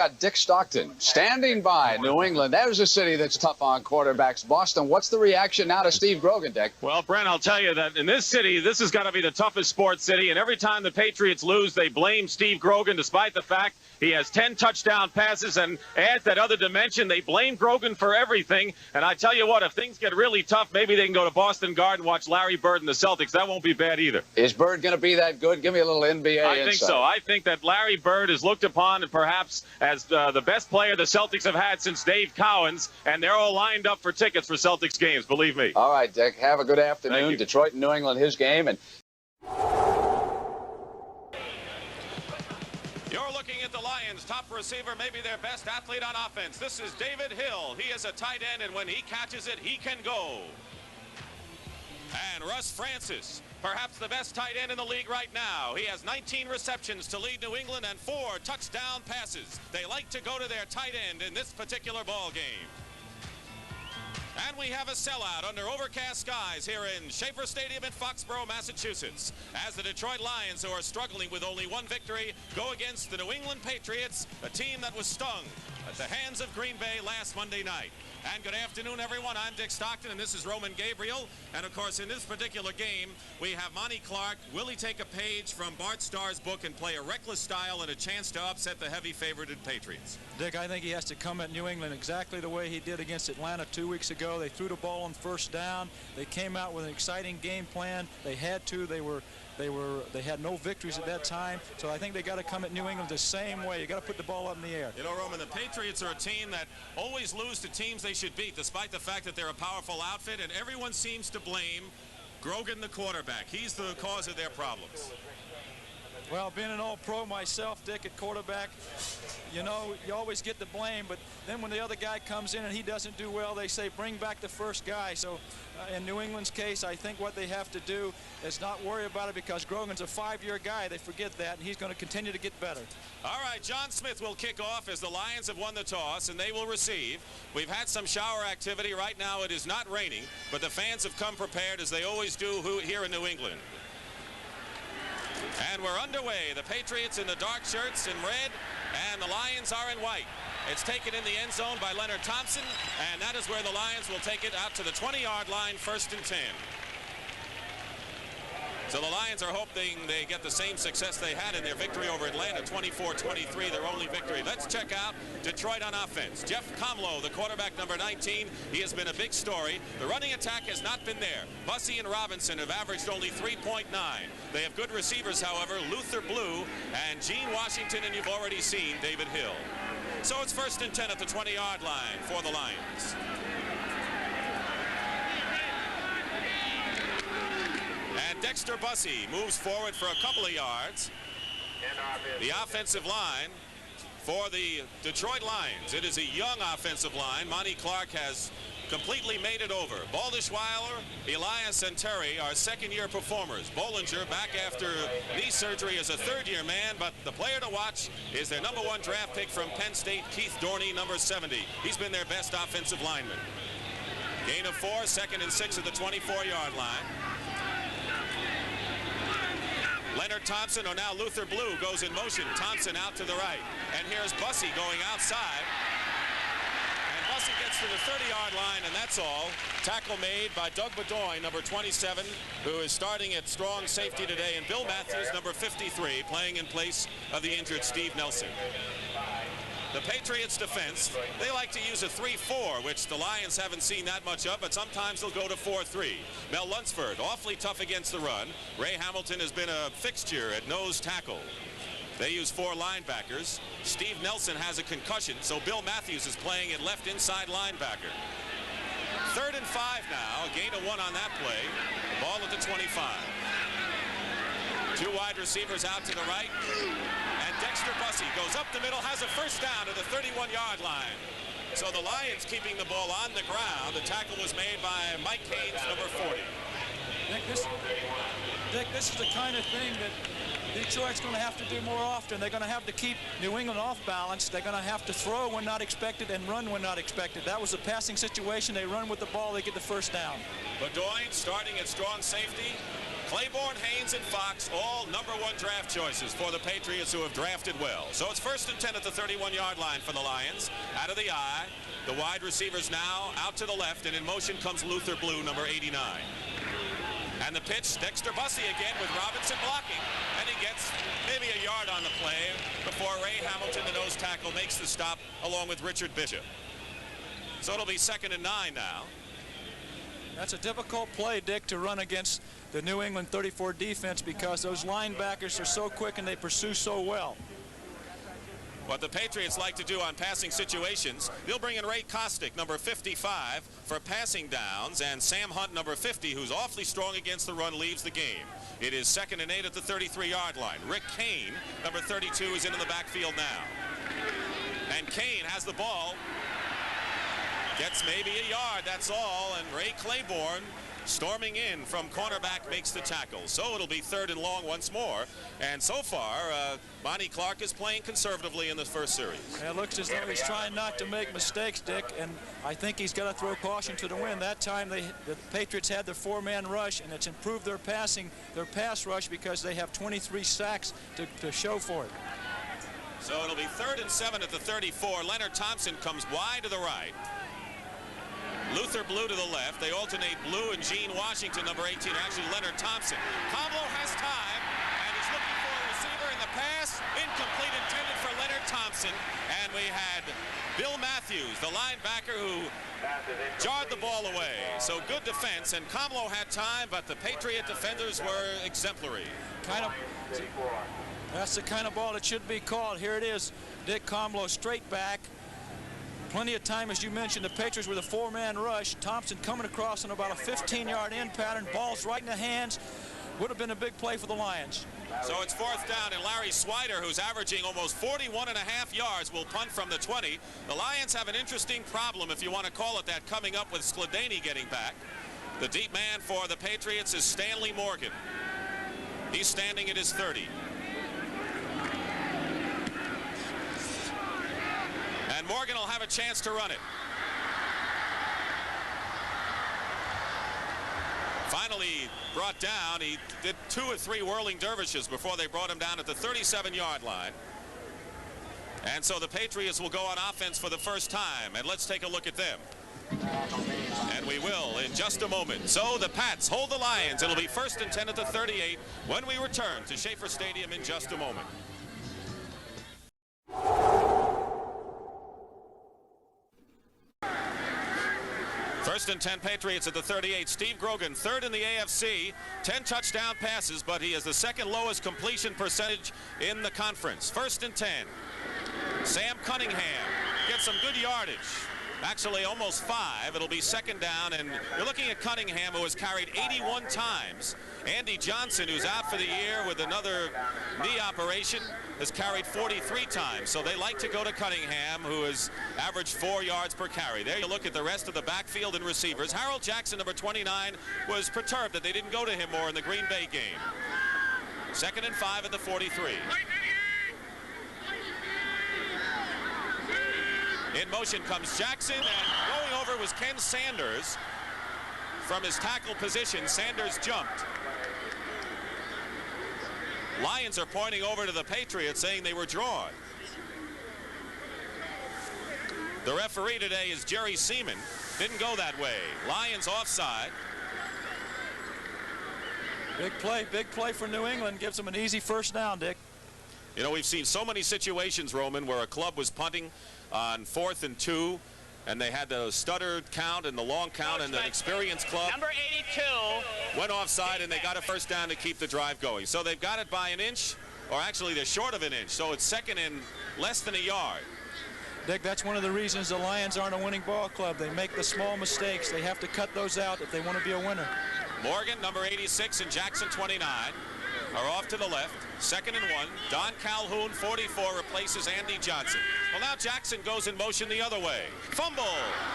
Got Dick Stockton standing by New England. There's a city that's tough on quarterbacks. Boston, what's the reaction now to Steve Grogan, Dick? Well, Brent, I'll tell you that in this city, this has got to be the toughest sports city. And every time the Patriots lose, they blame Steve Grogan, despite the fact he has 10 touchdown passes. And add that other dimension, they blame Grogan for everything. And I tell you what, if things get really tough, maybe they can go to Boston Garden and watch Larry Bird and the Celtics. That won't be bad either. Is Bird going to be that good? Give me a little NBA I think so. I think that Larry Bird is looked upon perhaps as the best player the Celtics have had since Dave Cowens, and they're all lined up for tickets for Celtics games, believe me. All right, Dick, have a good afternoon. Detroit and New England, his game. And you're looking at the Lions' top receiver, maybe their best athlete on offense. This is David Hill. He is a tight end, and when he catches it, he can go. And Russ Francis, perhaps the best tight end in the league right now. He has 19 receptions to lead New England and 4 touchdown passes. They like to go to their tight end in this particular ball game. And we have a sellout under overcast skies here in Schaefer Stadium in Foxborough, Massachusetts, as the Detroit Lions, who are struggling with only one victory, go against the New England Patriots, a team that was stung at the hands of Green Bay last Monday night. And good afternoon, everyone. I'm Dick Stockton, and this is Roman Gabriel. And, of course, in this particular game, we have Monty Clark. Will he take a page from Bart Starr's book and play a reckless style and a chance to upset the heavy favorited Patriots? Dick, I think he has to come at New England exactly the way he did against Atlanta 2 weeks ago. They threw the ball on first down. They came out with an exciting game plan. They had to. They had no victories at that time, so I think they got to come at New England the same way. You got to put the ball up in the air. You know, Roman, the Patriots are a team that always lose to teams they should beat, despite the fact that they're a powerful outfit, and everyone seems to blame Grogan, the quarterback. He's the cause of their problems. Well, being an all-pro myself, Dick, at quarterback, you know, you always get the blame, but then when the other guy comes in and he doesn't do well, they say, bring back the first guy. So in New England's case, I think what they have to do is not worry about it, because Grogan's a 5-year guy. They forget that, and he's going to continue to get better. All right, John Smith will kick off as the Lions have won the toss, and they will receive. We've had some shower activity. Right now it is not raining, but the fans have come prepared, as they always do here in New England. And we're underway. The Patriots in the dark shirts in red, and the Lions are in white. It's taken in the end zone by Leonard Thompson, and that is where the Lions will take it out to the 20-yard line, 1st and 10. So the Lions are hoping they get the same success they had in their victory over Atlanta, 24-23, their only victory. Let's check out Detroit on offense. Jeff Komlo, the quarterback, number 19. He has been a big story. The running attack has not been there. Bussey and Robinson have averaged only 3.9. They have good receivers, however, Luther Blue and Gene Washington, and you've already seen David Hill. So it's 1st and 10 at the 20-yard line for the Lions. And Dexter Bussey moves forward for a couple of yards. The offensive line for the Detroit Lions. It is a young offensive line. Monty Clark has completely made it over. Baldishweiler, Elias, and Terry are second-year performers. Bollinger back after knee surgery as a third-year man, but the player to watch is their number 1 draft pick from Penn State, Keith Dorney, number 70. He's been their best offensive lineman. Gain of 4, 2nd and 6 at the 24-yard line. Leonard Thompson, or now Luther Blue, goes in motion. Thompson out to the right. And here's Bussey going outside. And Bussey gets to the 30-yard line, and that's all. Tackle made by Doug Bedoin, number 27, who is starting at strong safety today. And Bill Matthews, number 53, playing in place of the injured Steve Nelson. The Patriots defense, they like to use a 3-4, which the Lions haven't seen that much of, but sometimes they'll go to 4-3. Mel Lunsford, awfully tough against the run. Ray Hamilton has been a fixture at nose tackle. They use 4 linebackers. Steve Nelson has a concussion, so Bill Matthews is playing at left inside linebacker. 3rd and 5 now, a gain of 1 on that play. Ball at the 25. 2 wide receivers out to the right. And Dexter Bussey goes up the middle, has a first down to the 31-yard line. So the Lions keeping the ball on the ground. The tackle was made by Mike Haynes, number 40. Dick, this is the kind of thing that Detroit's going to have to do more often. They're going to have to keep New England off balance. They're going to have to throw when not expected and run when not expected. That was a passing situation. They run with the ball, they get the first down. Bedoin starting at strong safety. Claiborne, Haynes, and Fox, all #1 draft choices for the Patriots who have drafted well. So it's 1st and 10 at the 31-yard line for the Lions. Out of the eye. The wide receivers now out to the left, and in motion comes Luther Blue, number 89. And the pitch, Dexter Bussey again with Robinson blocking. And he gets maybe a yard on the play before Ray Hamilton, the nose tackle, makes the stop along with Richard Bishop. So it'll be 2nd and 9 now. That's a difficult play, Dick, to run against the New England 34 defense because those linebackers are so quick and they pursue so well. What the Patriots like to do on passing situations, they'll bring in Ray Kostick, number 55, for passing downs, and Sam Hunt, number 50, who's awfully strong against the run, leaves the game. It is 2nd and 8 at the 33-yard line. Rick Kane, number 32, is in the backfield now. And Kane has the ball. Gets maybe a yard, that's all, and Ray Claiborne storming in from cornerback makes the tackle. So it'll be 3rd and long once more. And so far, Bonnie Clark is playing conservatively in the first series. It looks as though he's trying not to make mistakes, Dick, and I think he's got to throw caution to the wind. That time the Patriots had their 4-man rush, and it's improved their pass rush because they have 23 sacks to show for it. So it'll be 3rd and 7 at the 34. Leonard Thompson comes wide to the right. Luther Blue to the left. They alternate Blue and Gene Washington, number 18, actually Leonard Thompson. Komlo has time, and he's looking for a receiver in the pass. Incomplete, intended for Leonard Thompson. And we had Bill Matthews, the linebacker, who jarred the ball away. So good defense, and Komlo had time, but the Patriot defenders were exemplary. That's the kind of ball that should be called. Here it is. Dick Komlo straight back. Plenty of time, as you mentioned, the Patriots with a 4-man rush. Thompson coming across on about a 15-yard end pattern. Ball's right in the hands. Would have been a big play for the Lions. So it's 4th down, and Larry Swider, who's averaging almost 41.5 yards, will punt from the 20. The Lions have an interesting problem, if you want to call it that, coming up with Skladany getting back. The deep man for the Patriots is Stanley Morgan. He's standing at his 30. And Morgan will have a chance to run it. Finally brought down. He did 2 or 3 whirling dervishes before they brought him down at the 37-yard line. And so the Patriots will go on offense for the first time. And let's take a look at them. And we will in just a moment. So the Pats hold the Lions. It'll be 1st and 10 at the 38 when we return to Schaefer Stadium in just a moment. 1st and 10 Patriots at the 38. Steve Grogan, 3rd in the AFC, 10 touchdown passes, but he has the 2nd lowest completion percentage in the conference. 1st and 10. Sam Cunningham gets some good yardage. Actually, almost 5. It'll be 2nd down, and you're looking at Cunningham, who has carried 81 times. Andy Johnson, who's out for the year with another knee operation, has carried 43 times. So they like to go to Cunningham, who has averaged 4 yards per carry. There you look at the rest of the backfield and receivers. Harold Jackson, number 29, was perturbed that they didn't go to him more in the Green Bay game. 2nd and 5 at the 43. In motion comes Jackson, and going over was Ken Sanders. From his tackle position, Sanders jumped. Lions are pointing over to the Patriots, saying they were drawn. The referee today is Jerry Seaman. Didn't go that way. Lions offside. Big play for New England. Gives them an easy 1st down, Dick. You know, we've seen so many situations, Roman, where a club was punting on 4th and 2, and they had the stuttered count and the long count, and the experienced club number 82 went offside, and they got a 1st down to keep the drive going. So they've got it by an inch, or actually they're short of an inch, so it's 2nd and less than a yard. Dick, that's one of the reasons the Lions aren't a winning ball club. They make the small mistakes. They have to cut those out if they want to be a winner. Morgan, number 86, and Jackson, 29, are off to the left. 2nd and 1. Don Calhoun, 44, replaces Andy Johnson. Well, now Jackson goes in motion the other way. Fumble.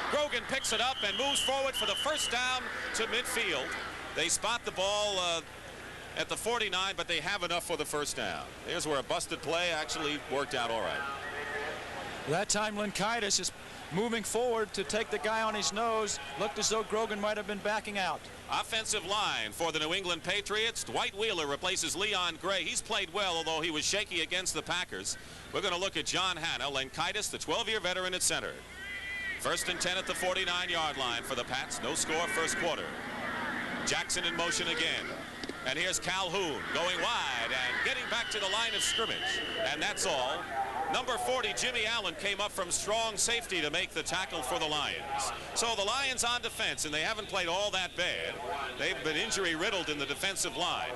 Grogan picks it up and moves forward for the 1st down to midfield. They spot the ball at the 49, but they have enough for the 1st down. Here's where a busted play actually worked out all right. That time Linkaitis is moving forward to take the guy on his nose. Looked as though Grogan might have been backing out. Offensive line for the New England Patriots. Dwight Wheeler replaces Leon Gray. He's played well, although he was shaky against the Packers. We're going to look at John Hanna. Lenkaitis, the 12-year veteran, at center. 1st and 10 at the 49-yard line for the Pats. No score first quarter. Jackson in motion again. And here's Calhoun going wide and getting back to the line of scrimmage. And that's all. Number 40, Jimmy Allen, came up from strong safety to make the tackle for the Lions. So the Lions on defense, and they haven't played all that bad. They've been injury-riddled in the defensive line.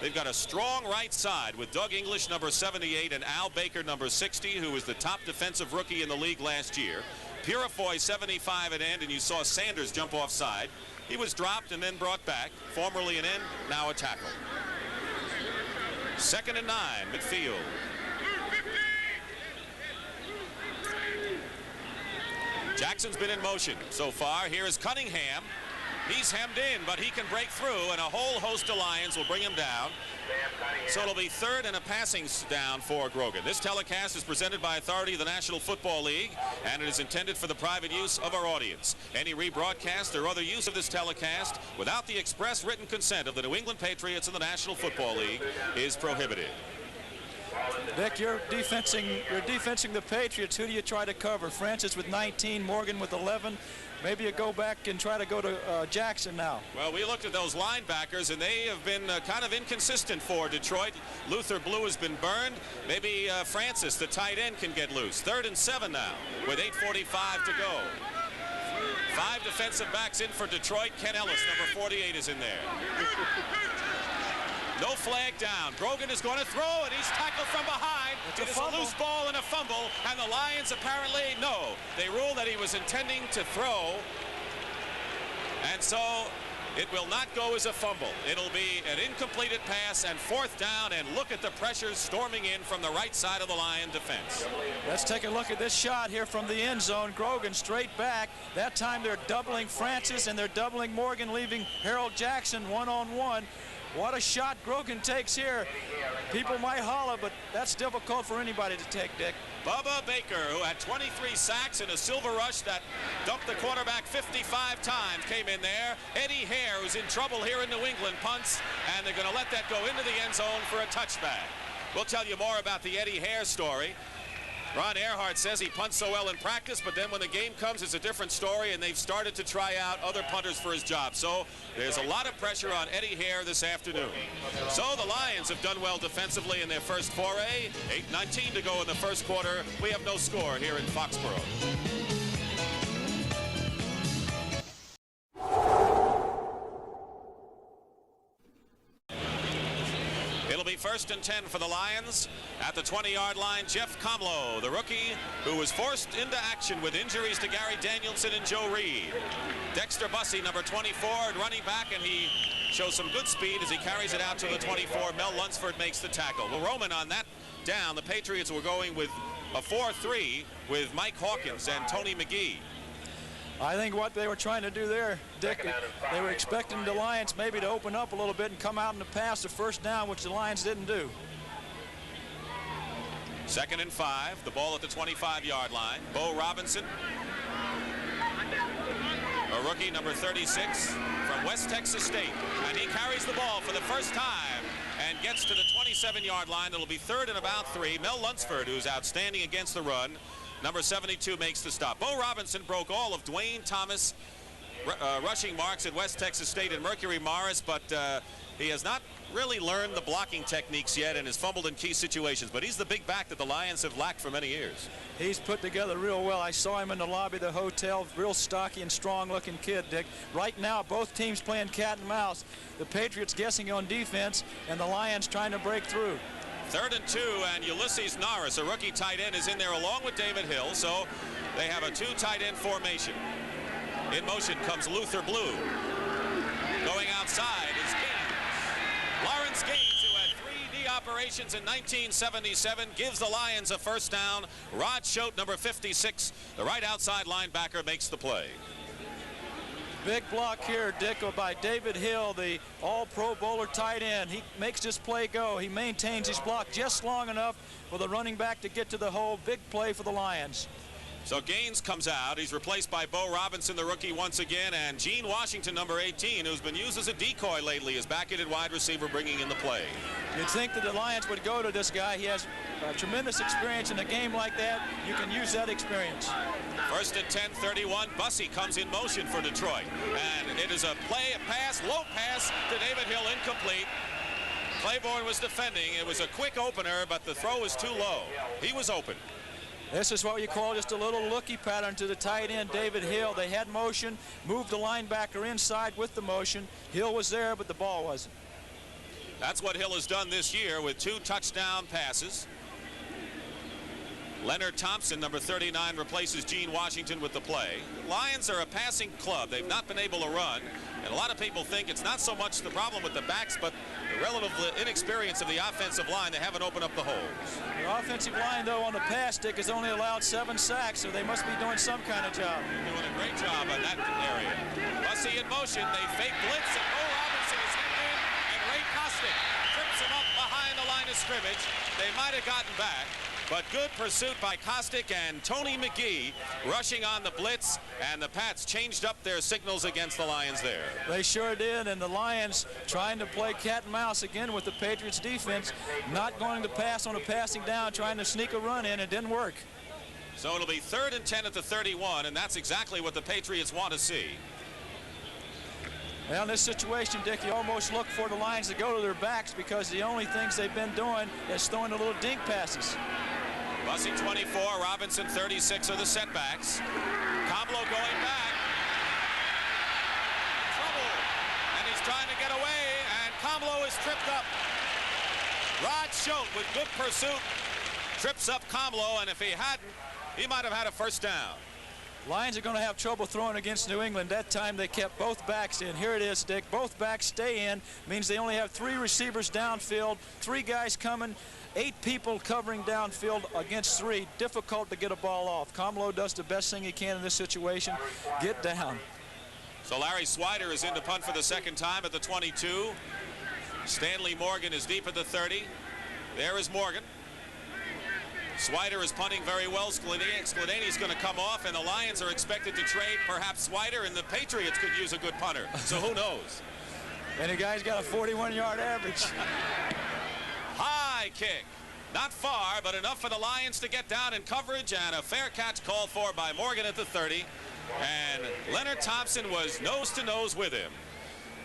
They've got a strong right side with Doug English, number 78, and Al Baker, number 60, who was the top defensive rookie in the league last year. Purifoy, 75 at end, and you saw Sanders jump offside. He was dropped and then brought back. Formerly an end, now a tackle. 2nd and 9, midfield. Jackson's been in motion so far. Here is Cunningham. He's hemmed in, but he can break through, and a whole host of Lions will bring him down. So it'll be 3rd and a passing down for Grogan. This telecast is presented by authority of the National Football League, and it is intended for the private use of our audience. Any rebroadcast or other use of this telecast without the express written consent of the New England Patriots and the National Football League is prohibited. Dick, you're defensing the Patriots. Who do you try to cover? Francis with 19, Morgan with 11. Maybe you go back and try to go to Jackson now. Well, we looked at those linebackers, and they have been kind of inconsistent for Detroit. Luther Blue has been burned. Maybe Francis, the tight end, can get loose. 3rd and 7 now with 8:45 to go. 5 defensive backs in for Detroit. Ken Ellis, number 48, is in there. No flag down. Grogan is going to throw, and he's tackled from behind. It is a loose ball and a fumble, and the Lions apparently, no. They ruled that he was intending to throw, and so it will not go as a fumble. It'll be an incompleted pass and 4th down, and look at the pressures storming in from the right side of the Lion defense. Let's take a look at this shot here from the end zone. Grogan straight back. That time they're doubling Francis, and they're doubling Morgan, leaving Harold Jackson one-on-one. What a shot Grogan takes here. People might holler, but that's difficult for anybody to take, Dick. Bubba Baker, who had 23 sacks in a silver rush that dumped the quarterback 55 times, came in there. Eddie Hare, who's in trouble here in New England, punts, and they're going to let that go into the end zone for a touchback. We'll tell you more about the Eddie Hare story. Ron Earhart says he punts so well in practice, but then when the game comes, it's a different story, and they've started to try out other punters for his job. So there's a lot of pressure on Eddie Hare this afternoon. So the Lions have done well defensively in their first foray. 8:19 to go in the first quarter. We have no score here in Foxborough. It'll be 1st and 10 for the Lions. At the 20-yard line, Jeff Komlo, the rookie, who was forced into action with injuries to Gary Danielson and Joe Reed. Dexter Bussey, number 24, running back, and he shows some good speed as he carries it out to the 24. Mel Lunsford makes the tackle. Well, Roman, on that down, the Patriots were going with a 4-3 with Mike Hawkins and Tony McGee. I think what they were trying to do there, Dick, they were expecting the Lions maybe to open up a little bit and come out in the pass the 1st down, which the Lions didn't do. 2nd and 5, the ball at the 25-yard line. Bo Robinson, a rookie, number 36, from West Texas State. And he carries the ball for the first time and gets to the 27-yard line. It'll be 3rd and about 3. Mel Lunsford, who's outstanding against the run, number 72, makes the stop. Bo Robinson broke all of Dwayne Thomas' rushing marks at West Texas State and Mercury Morris, but he has not really learned the blocking techniques yet and has fumbled in key situations. But he's the big back that the Lions have lacked for many years. He's put together real well. I saw him in the lobby of the hotel. Real stocky and strong-looking kid, Dick. Right now, both teams playing cat and mouse. The Patriots guessing on defense, and the Lions trying to break through. 3rd and 2, and Ulysses Norris, a rookie tight end, is in there along with David Hill, so they have a 2 tight end formation. In motion comes Luther Blue. Going outside is Gaines. Lawrence Gaines, who had 3 knee operations in 1977, gives the Lions a 1st down. Rod Schote, number 56, the right outside linebacker, makes the play. Big block here, Dick, by David Hill, the all-pro bowler tight end. He makes this play go. He maintains his block just long enough for the running back to get to the hole. Big play for the Lions. So Gaines comes out. He's replaced by Bo Robinson, the rookie, once again. And Gene Washington, number 18, who's been used as a decoy lately, is back in at wide receiver, bringing in the play. You'd think that the Lions would go to this guy. He has tremendous experience in a game like that. You can use that experience. First and 10, 31. Bussey comes in motion for Detroit. And it is a pass, low pass to David Hill, incomplete. Claiborne was defending. It was a quick opener, but the throw was too low. He was open. This is what you call just a little looky pattern to the tight end, David Hill. They had motion, moved the linebacker inside with the motion. Hill was there, but the ball wasn't. That's what Hill has done this year with 2 touchdown passes. Leonard Thompson, number 39, replaces Gene Washington with the play. Lions are a passing club. They've not been able to run. And a lot of people think it's not so much the problem with the backs, but the relative inexperience of the offensive line. They haven't opened up the holes. The offensive line, though, on the pass stick has only allowed 7 sacks, so they must be doing some kind of job. They're doing a great job on that area. Bussey in motion. They fake blitz, and Bo Robinson is hit in, and Ray Kostick trips him up behind the line of scrimmage. They might have gotten back. But good pursuit by Kostick and Tony McGee rushing on the blitz, and the Pats changed up their signals against the Lions there. They sure did, and the Lions trying to play cat and mouse again with the Patriots defense, not going to pass on a passing down, trying to sneak a run in. It didn't work. So it'll be 3rd and 10 at the 31, and that's exactly what the Patriots want to see. Well, in this situation, Dick, you almost look for the Lions to go to their backs because the only things they've been doing is throwing the little dink passes. Bussey 24, Robinson 36 are the setbacks. Komlo going back. Trouble. And he's trying to get away, and Komlo is tripped up. Rod Schultz with good pursuit trips up Komlo, and if he hadn't, he might have had a first down. Lions are going to have trouble throwing against New England. That time they kept both backs in. Here it is, Dick. Both backs stay in. Means they only have 3 receivers downfield, 3 guys coming, 8 people covering downfield against 3. Difficult to get a ball off. Komlo does the best thing he can in this situation. Get down. So Larry Swider is in to punt for the 2nd time at the 22. Stanley Morgan is deep at the 30. There is Morgan. Swider is punting very well. Skladany's going to come off, and the Lions are expected to trade perhaps Swider, and the Patriots could use a good punter. So who knows? And the guy's got a 41-yard average. High kick. Not far, but enough for the Lions to get down in coverage, and a fair catch called for by Morgan at the 30. And Leonard Thompson was nose-to-nose with him.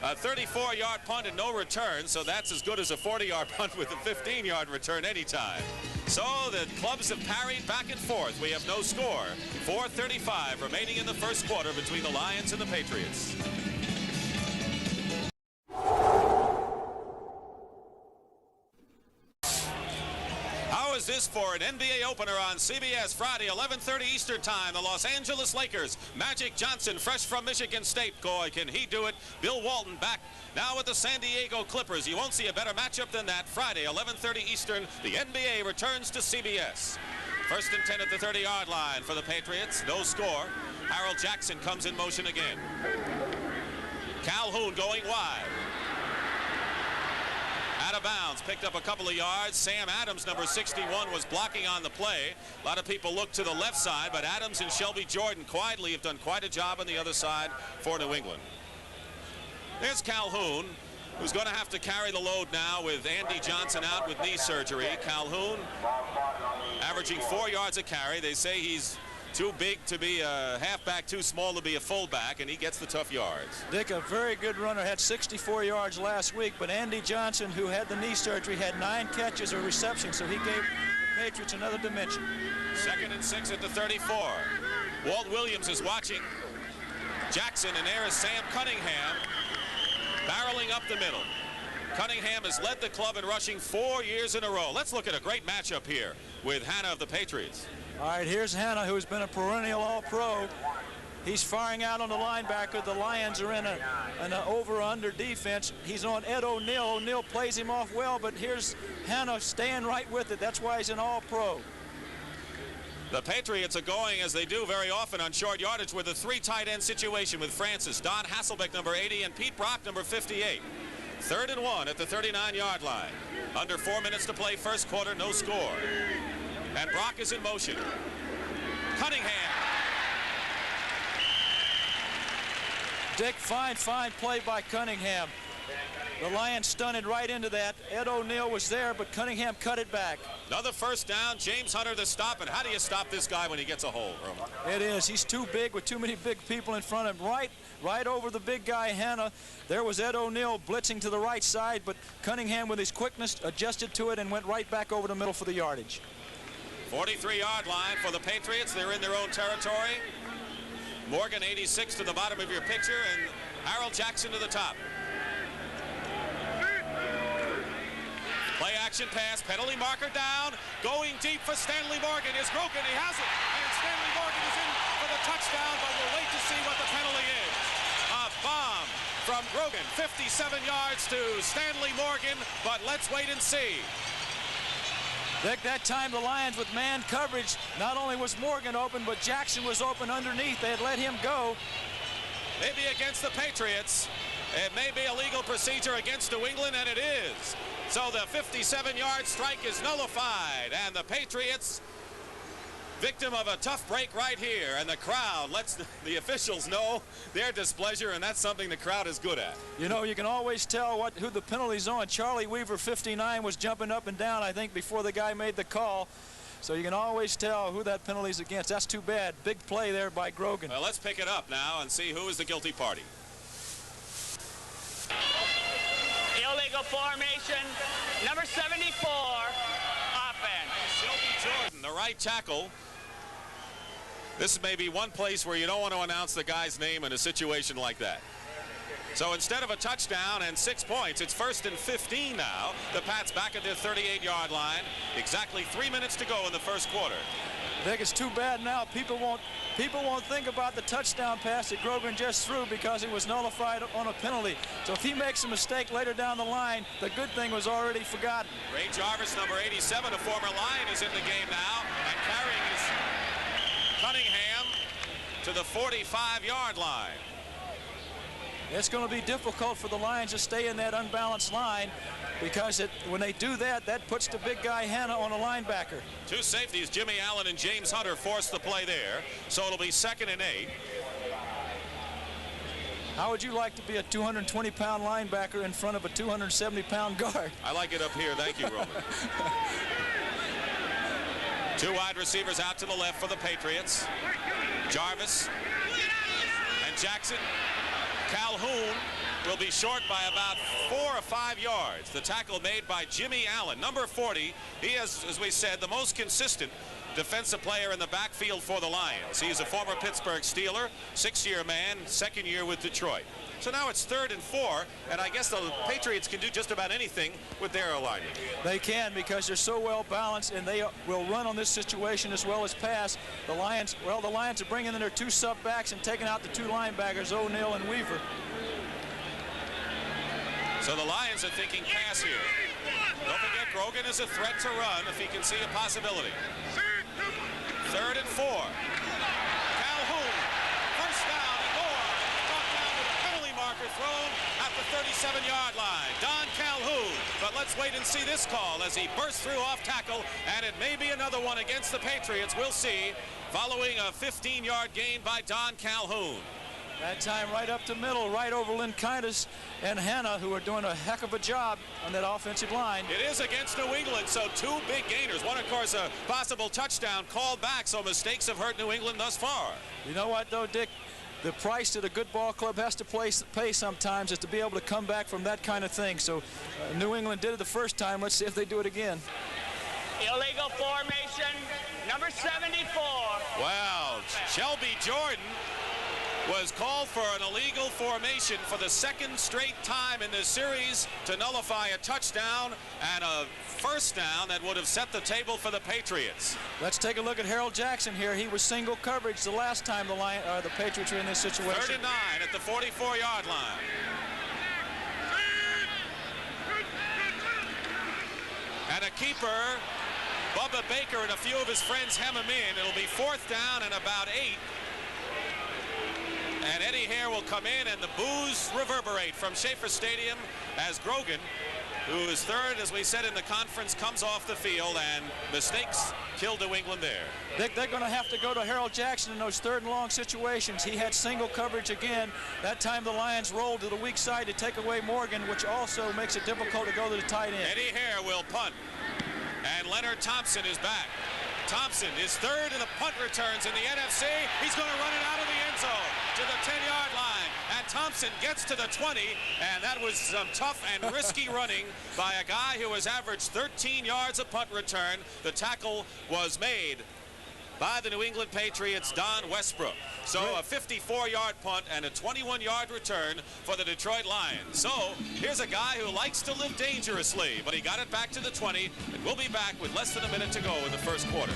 A 34-yard punt and no return, so that's as good as a 40-yard punt with a 15-yard return anytime. So the clubs have parried back and forth. We have no score. 4:35 remaining in the first quarter between the Lions and the Patriots. How is this for an NBA opener on CBS Friday, 11:30 Eastern Time? The Los Angeles Lakers, Magic Johnson, fresh from Michigan State. Boy, can he do it. Bill Walton back now with the San Diego Clippers. You won't see a better matchup than that. Friday, 11:30 Eastern, the NBA returns to CBS. 1st and 10 at the 30-yard line for the Patriots. No score. Harold Jackson comes in motion again. Calhoun going wide. Out of bounds, picked up a couple of yards. Sam Adams, number 61, was blocking on the play. A lot of people look to the left side, but Adams and Shelby Jordan quietly have done quite a job on the other side for New England. There's Calhoun, who's going to have to carry the load now with Andy Johnson out with knee surgery. Calhoun averaging 4 yards a carry. They say he's too big to be a halfback, too small to be a fullback, and he gets the tough yards. Dick, a very good runner, had 64 yards last week, but Andy Johnson, who had the knee surgery, had 9 catches or receptions, so he gave the Patriots another dimension. 2nd and 6 at the 34. Walt Williams is watching Jackson, and there is Sam Cunningham barreling up the middle. Cunningham has led the club in rushing 4 years in a row. Let's look at a great matchup here with Hanna of the Patriots. All right, here's Hanna, who's been a perennial All-Pro. He's firing out on the linebacker. The Lions are in an over-under defense. He's on Ed O'Neill. O'Neill plays him off well, but here's Hanna staying right with it. That's why he's an All-Pro. The Patriots are going, as they do very often, on short yardage with a 3 tight end situation with Francis, Don Hasselbeck, number 80, and Pete Brock, number 58. 3rd and 1 at the 39-yard line. Under 4 minutes to play, first quarter, no score. And Brock is in motion. Cunningham Dick, fine play by Cunningham. The Lions stunted right into that. Ed O'Neill was there, but Cunningham cut it back. Another first down. James Hunter to stop it. How do you stop this guy when he gets a hold, Roman? It is. He's too big with too many big people in front of him. Right over the big guy, Hanna. There was Ed O'Neill blitzing to the right side, but Cunningham with his quickness adjusted to it and went right back over the middle for the yardage. 43-yard line for the Patriots. They're in their own territory. Morgan, 86 to the bottom of your picture, and Harold Jackson to the top. Play action pass, penalty marker down, going deep for Stanley Morgan. Is Grogan, he has it, and Stanley Morgan is in for the touchdown, but we'll wait to see what the penalty is. A bomb from Grogan, 57 yards to Stanley Morgan, but let's wait and see. Dick, that time the Lions with man coverage, not only was Morgan open, but Jackson was open underneath. They had let him go. Maybe against the Patriots. It may be a legal procedure against New England, and it is. So the 57-yard strike is nullified, and the Patriots, victim of a tough break right here, and the crowd lets the officials know their displeasure, and that's something the crowd is good at. You know, you can always tell who the penalty's on. Charlie Weaver, 59, was jumping up and down, I think, before the guy made the call. So you can always tell who that penalty's against. That's too bad. Big play there by Grogan. Well, let's pick it up now and see who is the guilty party. Illegal formation, number 74, offense. Shelby Jordan, the right tackle. This may be one place where you don't want to announce the guy's name in a situation like that. So instead of a touchdown and 6 points, it's 1st and 15 now. The Pats back at their 38-yard line. Exactly 3 minutes to go in the first quarter. I think it's too bad now. People won't think about the touchdown pass that Grogan just threw because it was nullified on a penalty. So if he makes a mistake later down the line, the good thing was already forgotten. Ray Jarvis, number 87, a former Lion, is in the game now and carrying his Cunningham to the 45-yard line. It's going to be difficult for the Lions to stay in that unbalanced line because when they do that, that puts the big guy Hanna on a linebacker. Two safeties, Jimmy Allen and James Hunter, forced the play there, so it'll be 2nd and 8. How would you like to be a 220-pound linebacker in front of a 270-pound guard? I like it up here. Thank you, Roman. Two wide receivers out to the left for the Patriots. Jarvis and Jackson. Calhoun will be short by about 4 or 5 yards. The tackle made by Jimmy Allen, number 40. He is, as we said, the most consistent defensive player in the backfield for the Lions. He's a former Pittsburgh Steeler, 6-year man, 2nd year with Detroit. So now it's 3rd and 4, and I guess the Patriots can do just about anything with their alignment. They can because they're so well balanced, and they will run on this situation as well as pass. The Lions are bringing in their 2 sub backs and taking out the 2 linebackers, O'Neill and Weaver. So the Lions are thinking pass here. Don't forget, Grogan is a threat to run if he can see a possibility. 3rd and 4. Calhoun, first down and more. Brought down with a penalty marker thrown at the 37-yard line. Don Calhoun. But let's wait and see this call as he bursts through off tackle, and it may be another one against the Patriots. We'll see. Following a 15-yard gain by Don Calhoun. That time right up the middle, right over Linkaitis and Hanna, who are doing a heck of a job on that offensive line. It is against New England, so 2 big gainers. One, of course, a possible touchdown called back, so mistakes have hurt New England thus far. You know what, though, Dick? The price that a good ball club has to pay sometimes is to be able to come back from that kind of thing. So New England did it the first time. Let's see if they do it again. Illegal formation, number 74. Wow, Shelby Jordan was called for an illegal formation for the 2nd straight time in this series to nullify a touchdown and a first down that would have set the table for the Patriots. Let's take a look at Harold Jackson here. He was single coverage the last time the Patriots were in this situation. 3rd and 9 at the 44-yard line. And a keeper, Bubba Baker, and a few of his friends hem him in. It'll be 4th down and about 8. And Eddie Hare will come in, and the boos reverberate from Schaefer Stadium as Grogan who is third, as we said in the conference, comes off the field, and mistakes killed New England there. They're going to have to go to Harold Jackson in those third and long situations. He had single coverage again. That time the Lions rolled to the weak side to take away Morgan, which also makes it difficult to go to the tight end. Eddie Hare will punt, and Leonard Thompson is back. Thompson is third in the punt returns in the NFC. He's going to run it out of the end zone to the 10-yard line. And Thompson gets to the 20, and that was some tough and risky running by a guy who has averaged 13 yards a punt return. The tackle was made by the New England Patriots' Don Westbrook. So a 54-yard punt and a 21-yard return for the Detroit Lions. So here's a guy who likes to live dangerously, but he got it back to the 20, and we'll be back with less than a minute to go in the first quarter.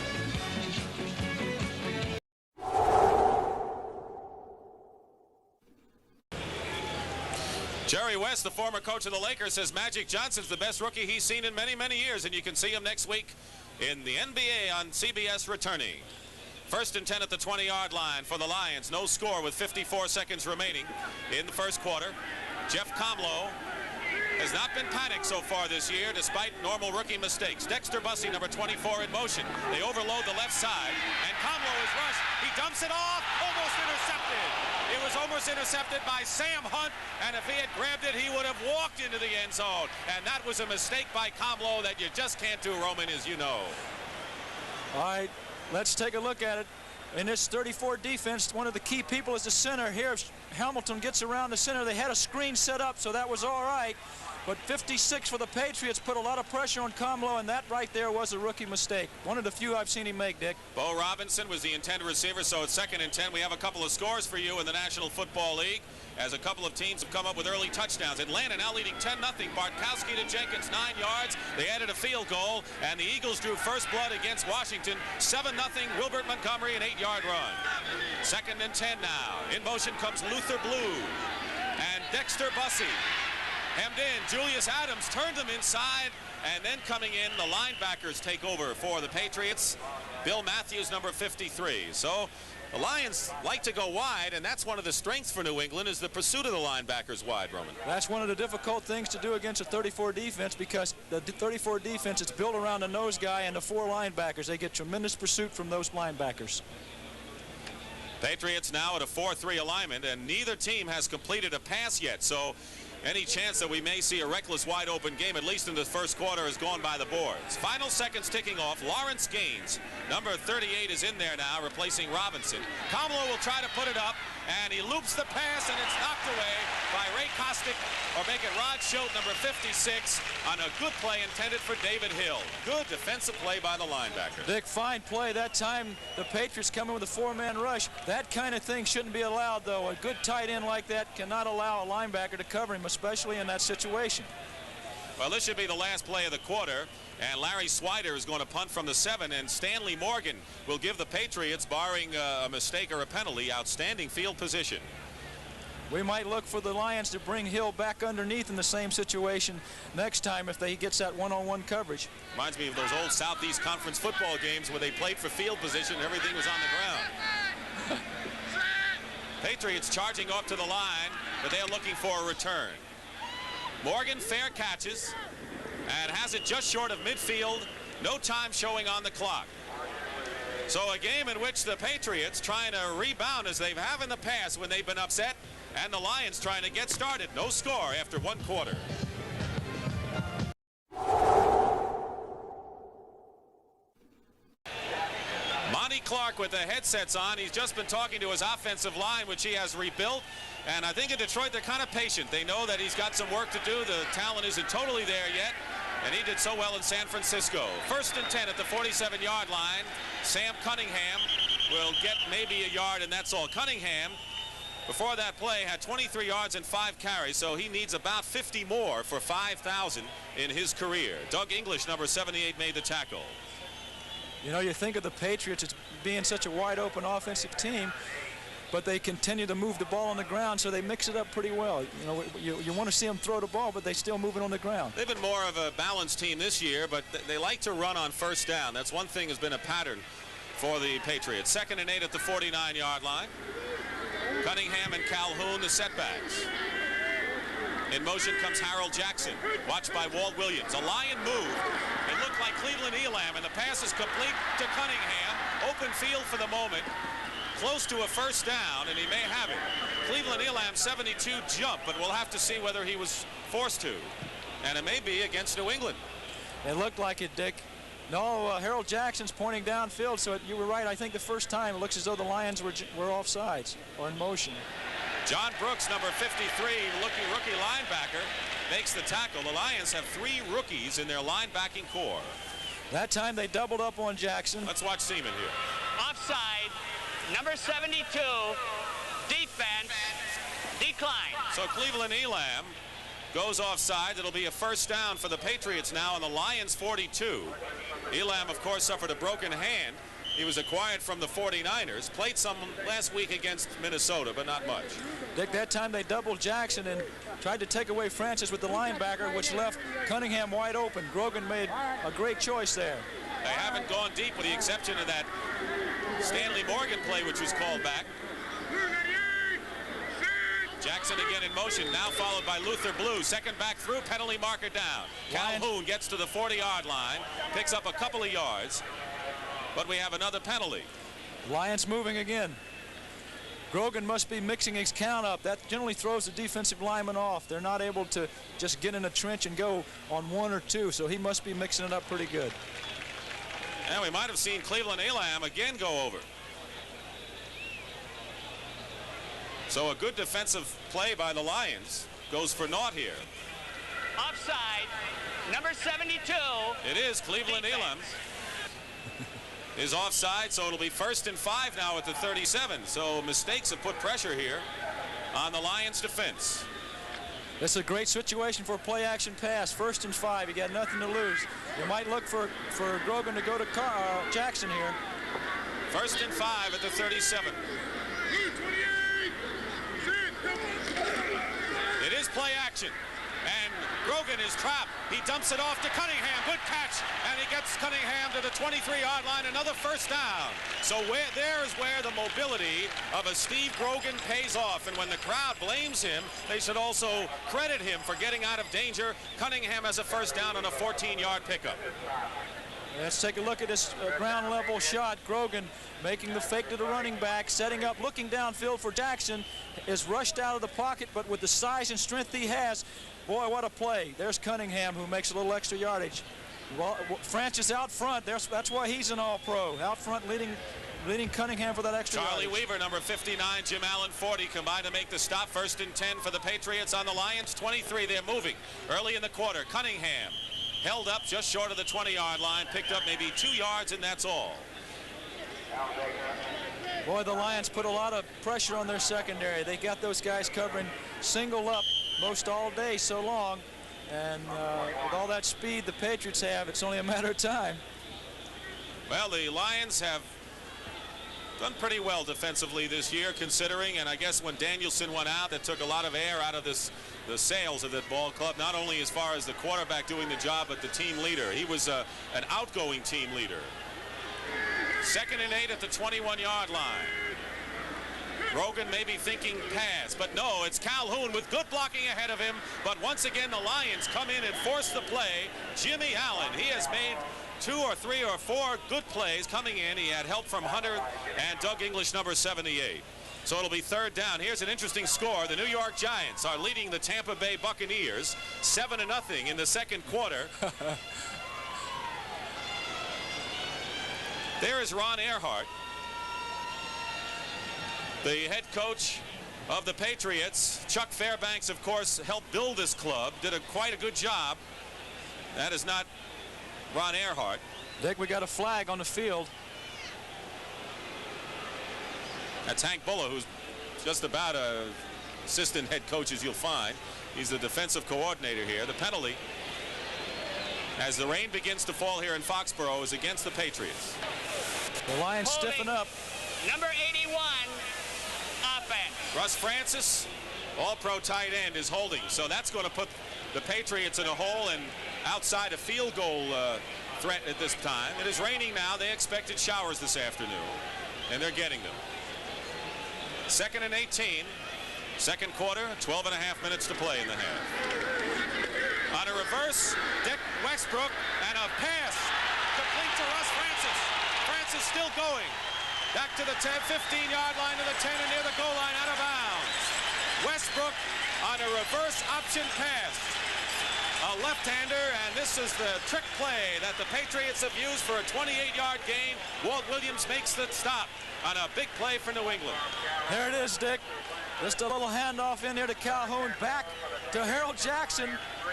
Jerry West, the former coach of the Lakers, says Magic Johnson's the best rookie he's seen in many, many years, and you can see him next week in the NBA on CBS returning. First and 10 at the 20-yard line for the Lions. No score with 54 seconds remaining in the first quarter. Jeff Komlo has not been panicked so far this year despite normal rookie mistakes. Dexter Bussey, number 24, in motion. They overload the left side, and Komlo is rushed. He dumps it off, almost intercepted. It was almost intercepted by Sam Hunt, and if he had grabbed it, he would have walked into the end zone. And that was a mistake by Komlo that you just can't do, Roman, as you know. All right, let's take a look at it. In this 34 defense, one of the key people is the center. Here, Hamilton gets around the center. They had a screen set up, so that was all right. But 56 for the Patriots put a lot of pressure on Komlo, and that right there was a rookie mistake. One of the few I've seen him make, Dick. Bo Robinson was the intended receiver, so it's 2nd and 10. We have a couple of scores for you in the National Football League, as a couple of teams have come up with early touchdowns. Atlanta now leading 10-0. Bartkowski to Jenkins, 9 yards. They added a field goal, and the Eagles drew first blood against Washington. 7-0. Wilbert Montgomery, an 8-yard run. 2nd and 10 now. In motion comes Luther Blue and Dexter Bussey. Hemmed in, Julius Adams turned them inside, and then coming in, the linebackers take over for the Patriots. Bill Matthews, number 53. So the Lions like to go wide, and that's one of the strengths for New England, is the pursuit of the linebackers wide, Roman. That's one of the difficult things to do against a 34 defense, because the 34 defense is built around the nose guy and the 4 linebackers. They get tremendous pursuit from those linebackers. Patriots now at a 4-3 alignment, and neither team has completed a pass yet, so any chance that we may see a reckless wide open game, at least in the first quarter, has gone by the boards. Final seconds ticking off. Lawrence Gaines, number 38, is in there now, replacing Robinson. Komlo will try to put it up, and he loops the pass, and it's knocked away by Ray Kostick, or make it Rod Schultz, number 56, on a good play intended for David Hill. Good defensive play by the linebacker. Dick, fine play. That time the Patriots come in with a 4-man rush. That kind of thing shouldn't be allowed, though. A good tight end like that cannot allow a linebacker to cover him, especially in that situation. Well, this should be the last play of the quarter, and Larry Swider is going to punt from the 7, and Stanley Morgan will give the Patriots, barring a mistake or a penalty, outstanding field position. We might look for the Lions to bring Hill back underneath in the same situation next time if he gets that one-on-one coverage. Reminds me of those old Southeast Conference football games where they played for field position and everything was on the ground. Patriots charging up to the line, but they're looking for a return. Morgan fair catches and has it just short of midfield. No time showing on the clock. So a game in which the Patriots trying to rebound as they have in the past when they've been upset, and the Lions trying to get started. No score after 1 quarter. Monty Clark with the headsets on. He's just been talking to his offensive line, which he has rebuilt. And I think in Detroit, they're kind of patient. They know that he's got some work to do. The talent isn't totally there yet. And he did so well in San Francisco. 1st and 10 at the 47-yard line. Sam Cunningham will get maybe a yard, and that's all. Cunningham, before that play, had 23 yards and 5 carries, so he needs about 50 more for 5,000 in his career. Doug English, number 78, made the tackle. You know, you think of the Patriots as being such a wide-open offensive team, but they continue to move the ball on the ground, so they mix it up pretty well. You know, you want to see them throw the ball, but they still move it on the ground. They've been more of a balanced team this year, but they like to run on first down. That's one thing has been a pattern for the Patriots. 2nd and 8 at the 49-yard line. Cunningham and Calhoun, the setbacks. In motion comes Harold Jackson, watched by Walt Williams. A Lion move. It looked like Cleveland Elam, and the pass is complete to Cunningham. Open field for the moment. Close to a first down, and he may have it. Cleveland Elam 72 jump, but we'll have to see whether he was forced to. And it may be against New England. It looked like it, Dick. No, Harold Jackson's pointing downfield, so you were right. I think the first time it looks as though the Lions were offsides or in motion. John Brooks, number 53, rookie linebacker, makes the tackle. The Lions have 3 rookies in their linebacking core. That time they doubled up on Jackson. Let's watch Seaman here. Offside, number 72, defense, decline. So Cleveland Elam goes offside. It'll be a first down for the Patriots now on the Lions 42. Elam, of course, suffered a broken hand. He was acquired from the 49ers. Played some last week against Minnesota, but not much. Dick, that time they doubled Jackson and tried to take away Francis with the linebacker, which left Cunningham wide open. Grogan made a great choice there. They haven't gone deep with the exception of that Stanley Morgan play, which was called back. Jackson again in motion, now followed by Luther Blue. Second back through, penalty marker down. Calhoun gets to the 40-yard line, picks up a couple of yards, but we have another penalty. Lions moving again. Grogan must be mixing his count up. That generally throws the defensive lineman off. They're not able to just get in a trench and go on 1 or 2, so he must be mixing it up pretty good. And we might have seen Cleveland Elam again go over. So a good defensive play by the Lions goes for naught here. Offside, number 72. It is Cleveland Elam is offside, so it'll be 1st and 5 now at the 37. So mistakes have put pressure here on the Lions defense. This is a great situation for a play-action pass. 1st and 5. You got nothing to lose. You might look for Grogan to go to Jackson here. 1st and 5 at the 37. It is play action, and Grogan is trapped. He dumps it off to Cunningham. Good catch, and he gets Cunningham to the 23-yard line. Another first down. So there is where the mobility of a Steve Grogan pays off, and when the crowd blames him, they should also credit him for getting out of danger. Cunningham has a first down on a 14-yard pickup. Let's take a look at this ground level shot. Grogan making the fake to the running back, setting up, looking downfield for Jackson, is rushed out of the pocket, but with the size and strength he has, boy, what a play. There's Cunningham, who makes a little extra yardage. Well, Francis out front, that's why he's an all-pro. Out front leading Cunningham for that extra Charlie yardage. Weaver, number 59, Jim Allen, 40, combined to make the stop. 1st and 10 for the Patriots on the Lions 23. They're moving early in the quarter. Cunningham held up just short of the 20-yard line, picked up maybe 2 yards, and that's all. Boy, the Lions put a lot of pressure on their secondary. They got those guys covering single up most all day so long, and with all that speed the Patriots have, it's only a matter of time. Well, the Lions have done pretty well defensively this year, considering, and I guess when Danielson went out, that took a lot of air out of the sails of that ball club, not only as far as the quarterback doing the job, but the team leader. He was an outgoing team leader. 2nd and 8 at the 21-yard line. Grogan may be thinking pass, but no, it's Calhoun with good blocking ahead of him. But once again, the Lions come in and force the play. Jimmy Allen, he has made 2 or 3 or 4 good plays coming in. He had help from Hunter and Doug English, number 78. So it'll be 3rd down. Here's an interesting score. The New York Giants are leading the Tampa Bay Buccaneers 7-0 in the 2nd quarter. There is Ron Earhart, the head coach of the Patriots. Chuck Fairbanks, of course, helped build this club, did quite a good job. That is not Ron Earhart. Dick, we got a flag on the field. That's Hank Buller, who's just about an assistant head coach as you'll find. He's the defensive coordinator here. The penalty, as the rain begins to fall here in Foxborough, is against the Patriots. The Lions stiffen up. Number 81, offense. Russ Francis, all-pro tight end, is holding. So that's going to put the Patriots in a hole and outside a field goal threat at this time. It is raining now. They expected showers this afternoon, and they're getting them. 2nd and 18 Second quarter, 12.5 minutes to play in the half. On a reverse, Dick Westbrook, and a pass complete to Russ Francis. Francis still going. Back to the 10, 15-yard line to the 10 and near the goal line, out of bounds. Westbrook on a reverse option pass. A left-hander, and this is the trick play that the Patriots have used for a 28-yard gain. Walt Williams makes the stop on a big play for New England. There it is, Dick. Just a little handoff in there to Calhoun, back to Harold Jackson,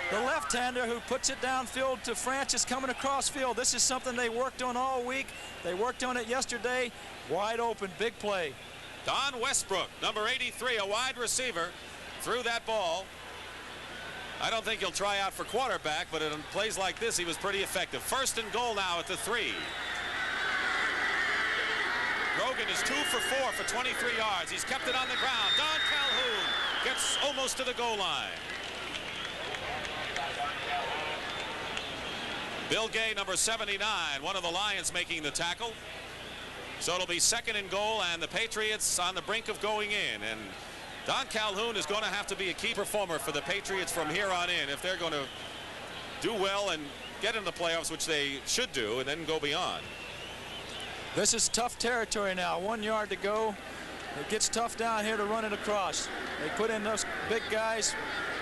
the left-hander, who puts it downfield to Francis coming across field. This is something they worked on all week. They worked on it yesterday. Wide open, big play. Don Westbrook, number 83, a wide receiver, threw that ball. I don't think he'll try out for quarterback, but in plays like this, he was pretty effective. First and goal now at the 3. Grogan is 2 for 4 for 23 yards. He's kept it on the ground. Don Calhoun gets almost to the goal line. Bill Gay, number 79, one of the Lions, making the tackle. So it'll be second and goal, and the Patriots on the brink of going in. And Don Calhoun is going to have to be a key performer for the Patriots from here on in if they're going to do well and get in the playoffs, which they should do, and then go beyond. This is tough territory now. 1 yard to go. It gets tough down here to run it across. They put in those big guys,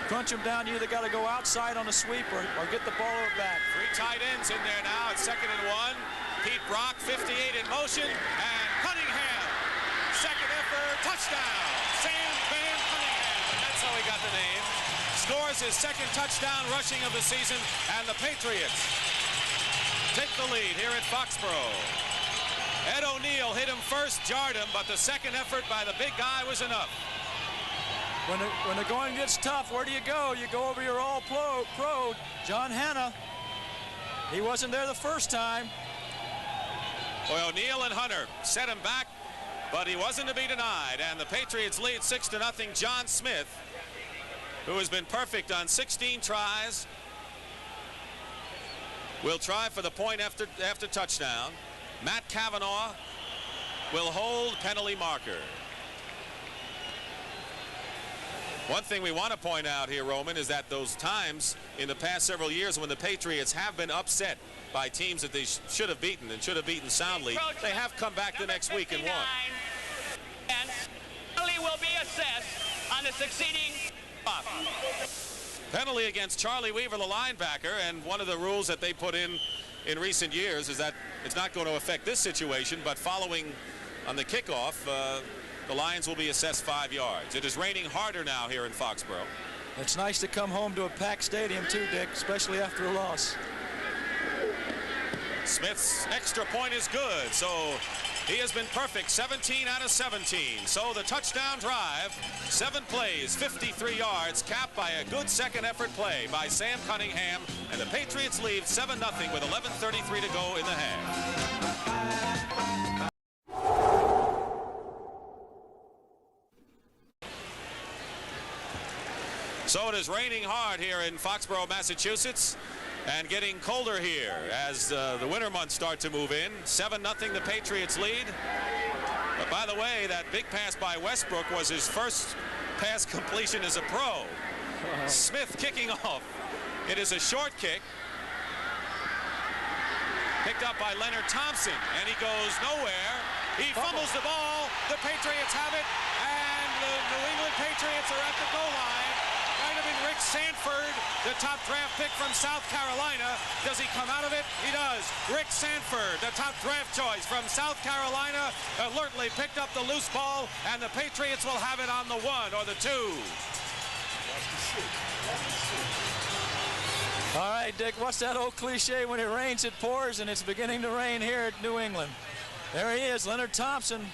crunch them down. You either got to go outside on the sweep or get the ball back. 3 tight ends in there now. It's second and 1. Pete Brock, 58 in motion, and Cunningham, second effort, touchdown. Sam Van Cunningham, and that's how he got the name. Scores his second touchdown rushing of the season, and the Patriots take the lead here at Foxborough. Ed O'Neill hit him first, jarred him, but the second effort by the big guy was enough. When the going gets tough, where do you go? You go over your all-pro, John Hanna. He wasn't there the first time. Boy, O'Neill and Hunter set him back, but he wasn't to be denied. And the Patriots lead 6-0. John Smith, who has been perfect on 16 tries, will try for the point after touchdown. Matt Cavanaugh will hold penalty marker. One thing we want to point out here, Roman, is that those times in the past several years when the Patriots have been upset by teams that they should have beaten and should have beaten soundly, they have come back the next week and won. And penalty will be assessed on the succeeding off. Penalty against Charlie Weaver, the linebacker, and one of the rules that they put in recent years is that it's not going to affect this situation, but following on the kickoff, the Lions will be assessed 5 yards. It is raining harder now here in Foxborough. It's nice to come home to a packed stadium too, Dick, especially after a loss. Smith's extra point is good, so he has been perfect, 17 out of 17. So the touchdown drive, 7 plays, 53 yards, capped by a good second effort play by Sam Cunningham, and the Patriots lead 7-0 with 11:33 to go in the half. So it is raining hard here in Foxborough, Massachusetts, and getting colder here as the winter months start to move in. 7-0 the Patriots lead. But by the way, that big pass by Westbrook was his first pass completion as a pro. Smith kicking off. It is a short kick. Picked up by Leonard Thompson, and he goes nowhere. He fumbles the ball. The Patriots have it, and the New England Patriots are at the goal line. Might have been Rick Sanford, the top draft pick from South Carolina. Does he come out of it? He does. Rick Sanford, the top draft choice from South Carolina, alertly picked up the loose ball, and the Patriots will have it on the 1 or the 2. All right, Dick, what's that old cliche? When it rains, it pours, and it's beginning to rain here at New England. There he is, Leonard Thompson,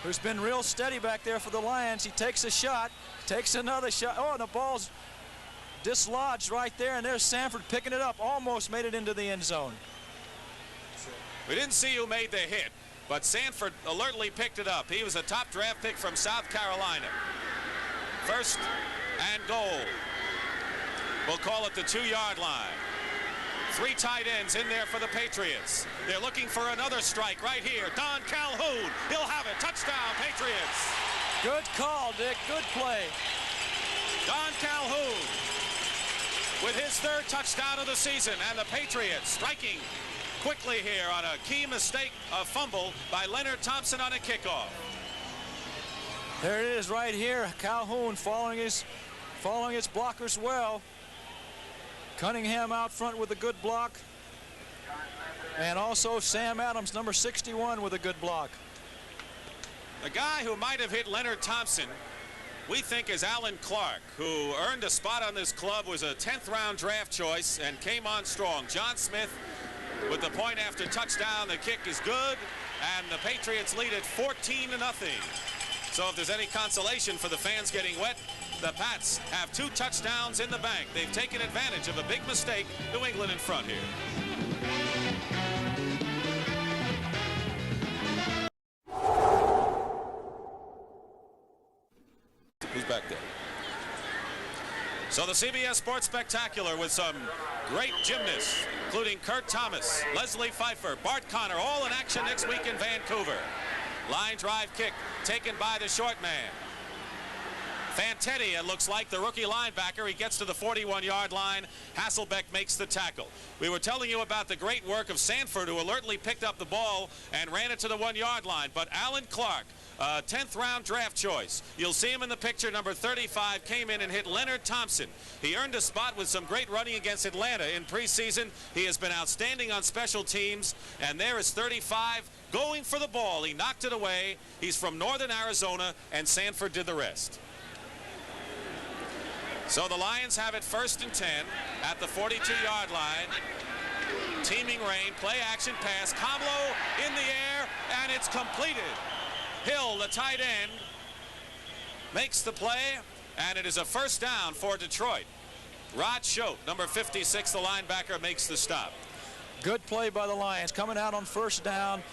who's been real steady back there for the Lions. He takes a shot, takes another shot. Oh, and the ball's dislodged right there, and there's Sanford picking it up. Almost made it into the end zone. We didn't see who made the hit, but Sanford alertly picked it up. He was a top draft pick from South Carolina. First and goal. We'll call it the 2-yard line. 3 tight ends in there for the Patriots. They're looking for another strike right here. Don Calhoun, he'll have it. Touchdown, Patriots. Good call, Dick. Good play. Don Calhoun with his 3rd touchdown of the season, and the Patriots striking quickly here on a key mistake, a fumble by Leonard Thompson on a kickoff. There it is right here. Calhoun following his blockers well. Cunningham out front with a good block. And also Sam Adams, number 61, with a good block. The guy who might have hit Leonard Thompson, we think, is Alan Clark, who earned a spot on this club, was a 10th round draft choice, and came on strong. John Smith with the point after touchdown. The kick is good, and the Patriots lead it 14-0. So if there's any consolation for the fans getting wet, the Pats have 2 touchdowns in the bank. They've taken advantage of a big mistake. New England in front here. Who's back there? So the CBS Sports Spectacular with some great gymnasts, including Kurt Thomas, Leslie Pfeiffer, Bart Connor, all in action next week in Vancouver. Line drive kick taken by the short man. Fantetti, it looks like, the rookie linebacker. He gets to the 41-yard line. Hasselbeck makes the tackle. We were telling you about the great work of Sanford, who alertly picked up the ball and ran it to the 1-yard line. But Alan Clark, 10th round draft choice. You'll see him in the picture, number 35, came in and hit Leonard Thompson. He earned a spot with some great running against Atlanta in preseason. He has been outstanding on special teams, and there is 35 going for the ball. He knocked it away. He's from northern Arizona, and Sanford did the rest. So the Lions have it 1st and 10 at the 42-yard line. Teaming rain, play action pass. Komlo in the air, and it's completed. Hill, the tight end, makes the play, and it is a 1st down for Detroit. Rod Schote, number 56, the linebacker, makes the stop. Good play by the Lions, coming out on 1st down.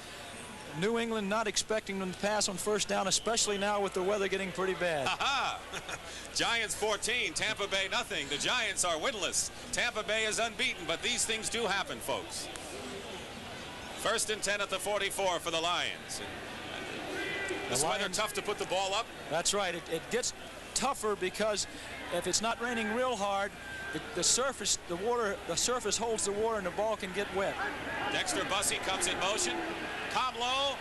New England not expecting them to pass on 1st down, especially now with the weather getting pretty bad. Giants 14, Tampa Bay nothing. The Giants are winless. Tampa Bay is unbeaten, but these things do happen, folks. 1st and 10 at the 44 for the Lions. This weather tough to put the ball up. That's right. It gets tougher because if it's not raining real hard, the surface holds the water and the ball can get wet. Dexter Bussey comes in motion. Komlo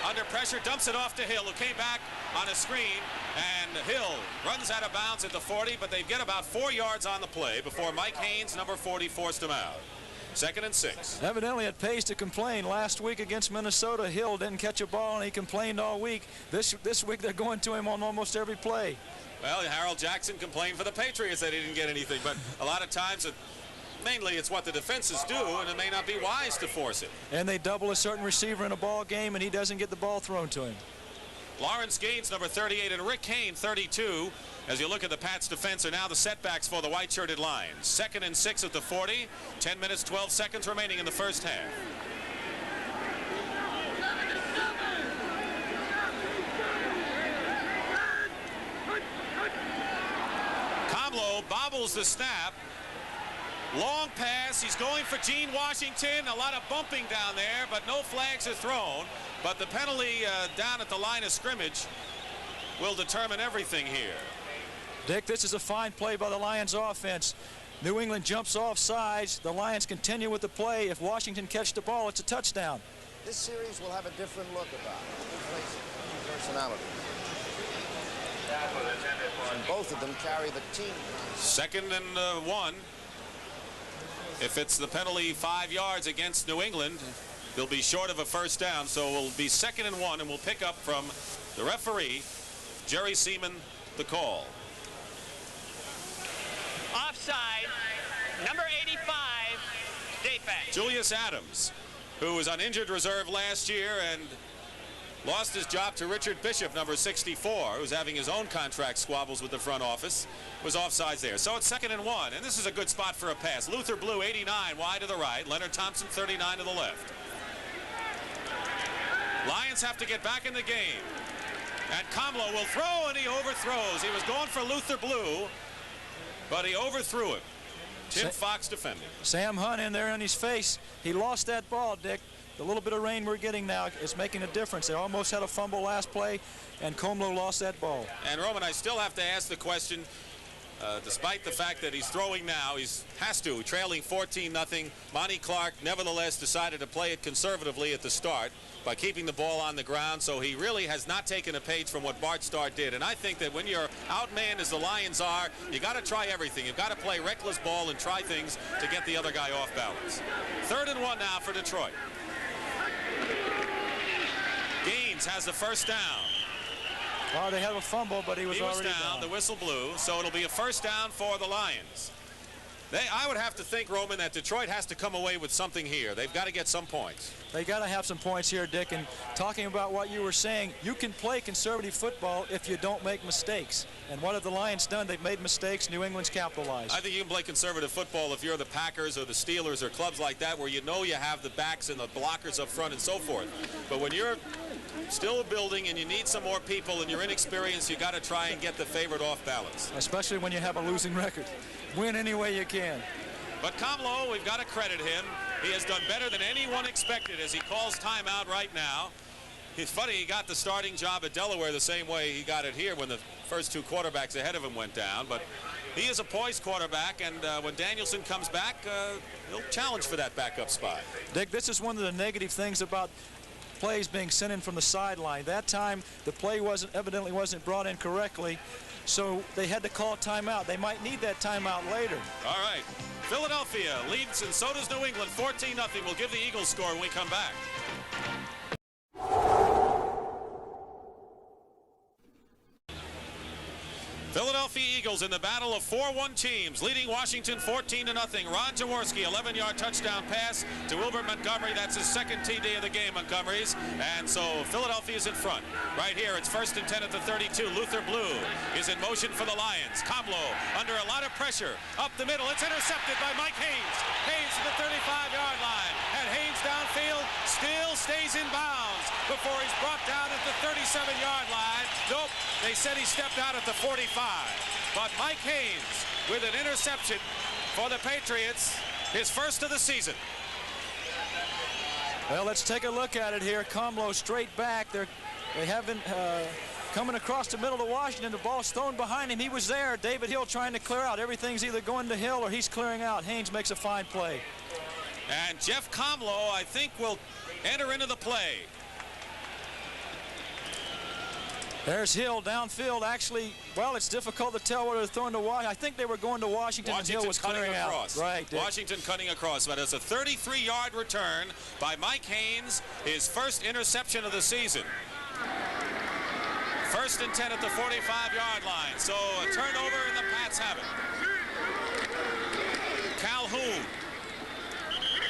under pressure, dumps it off to Hill, who came back on a screen, and Hill runs out of bounds at the 40, but they get about 4 yards on the play before Mike Haynes, number 40, forced him out. 2nd and 6. Evidently it pays to complain. Last week against Minnesota, Hill didn't catch a ball, and he complained all week. This week they're going to him on almost every play. Well, Harold Jackson complained for the Patriots that he didn't get anything, but a lot of times mainly it's what the defenses do, and it may not be wise to force it. And they double a certain receiver in a ball game, and he doesn't get the ball thrown to him. Lawrence Gaines, number 38, and Rick Kane, 32. As you look at the Pats' defense, are now the setbacks for the white-shirted Lions. 2nd and 6 at the 40. 10 minutes, 12 seconds remaining in the 1st half. Komlo bobbles the snap. Long pass. He's going for Gene Washington. A lot of bumping down there, but no flags are thrown. But the penalty down at the line of scrimmage will determine everything here. Dick, this is a fine play by the Lions offense. New England jumps off sides. The Lions continue with the play. If Washington catches the ball, it's a touchdown. This series will have a different look about it. Personality. And both of them carry the team. 2nd and 1. If it's the penalty 5 yards against New England, they'll be short of a 1st down, so we'll be 2nd and 1, and we'll pick up from the referee, Jerry Seaman, the call. Offside, number 85, defense. Julius Adams, who was on injured reserve last year and lost his job to Richard Bishop, number 64, who's having his own contract squabbles with the front office, was offsides there. So it's 2nd and 1, and this is a good spot for a pass. Luther Blue, 89, wide to the right. Leonard Thompson, 39 to the left. Lions have to get back in the game. And Komlo will throw, and he overthrows. He was going for Luther Blue, but he overthrew it. Tim Fox defending. Sam Hunt in there in his face. He lost that ball, Dick. the little bit of rain we're getting now is making a difference. They almost had a fumble last play, and Komlo lost that ball. And Roman, I still have to ask the question, despite the fact that he's throwing now, trailing 14-0. Monty Clark nevertheless decided to play it conservatively at the start by keeping the ball on the ground, so he really has not taken a page from what Bart Starr did. And I think that when you're outmanned as the Lions are, you got to try everything. You've got to play reckless ball and try things to get the other guy off balance. 3rd and 1 now for Detroit. Gaines has the first down. Well, they have a fumble, but he was already down. The whistle blew, so it'll be a first down for the Lions. I would have to think, Roman, that Detroit has to come away with something here. They've got to get some points. They got to have some points here, Dick. And talking about what you were saying, you can play conservative football if you don't make mistakes. And what have the Lions done? They've made mistakes. New England's capitalized. I think you can play conservative football if you're the Packers or the Steelers or clubs like that, where you know you have the backs and the blockers up front and so forth. But when you're still building and you need some more people and you're inexperienced, you got to try and get the favorite off balance. Especially when you have a losing record. Win any way you can. But Komlo, we've got to credit him. He has done better than anyone expected as he calls timeout right now. It's funny, he got the starting job at Delaware the same way he got it here when the first 2 quarterbacks ahead of him went down. But he is a poised quarterback, and when Danielson comes back, he'll challenge for that backup spot. Dick, this is one of the negative things about plays being sent in from the sideline. That time, the play evidently wasn't brought in correctly, so they had to call timeout. They might need that timeout later. All right. Philadelphia leads, and so does New England, 14-0. We'll give the Eagles score when we come back. Philadelphia Eagles in the battle of 4-1 teams, leading Washington 14-0. Ron Jaworski, 11-yard touchdown pass to Wilbert Montgomery. That's his second TD of the game, Montgomery's. And so Philadelphia is in front. Right here, it's 1st and 10 at the 32. Luther Blue is in motion for the Lions. Komlo under a lot of pressure. Up the middle, it's intercepted by Mike Haynes. Haynes to the 35-yard line. And Haynes downfield still stays in bounds before he's brought down at the 37-yard line. Nope, they said he stepped out at the 45. But Mike Haynes with an interception for the Patriots, his first of the season. Well, let's take a look at it here. Komlo straight back. They haven't coming across the middle of Washington. The ball's thrown behind him. He was there. David Hill trying to clear out. Everything's either going to Hill or he's clearing out. Haynes makes a fine play. And Jeff Komlo, I think, will enter into the play. There's Hill downfield. Actually, well, it's difficult to tell whether they're throwing to Washington. I think they were going to Washington and Hill was clearing out. Right. Washington cutting across. But it's a 33-yard return by Mike Haynes, his first interception of the season. 1st and 10 at the 45-yard line. So a turnover and the Pats have it. Calhoun.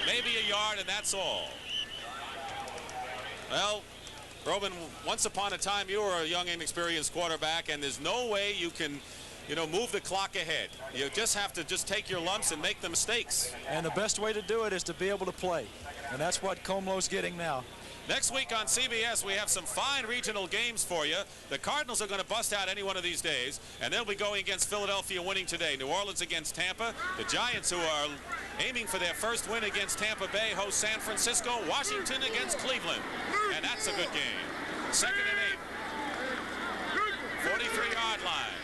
Maybe a yard and that's all. Well, Roman, once upon a time you were a young, inexperienced quarterback, and there's no way you can, move the clock ahead. You just have to take your lumps and make the mistakes. And the best way to do it is to be able to play. And that's what Komlo's getting now. Next week on CBS, we have some fine regional games for you. The Cardinals are going to bust out any one of these days, and they'll be going against Philadelphia, winning today. New Orleans against Tampa. The Giants, who are aiming for their first win against Tampa Bay, host San Francisco. Washington against Cleveland. And that's a good game. 2nd and 8. 43-yard line.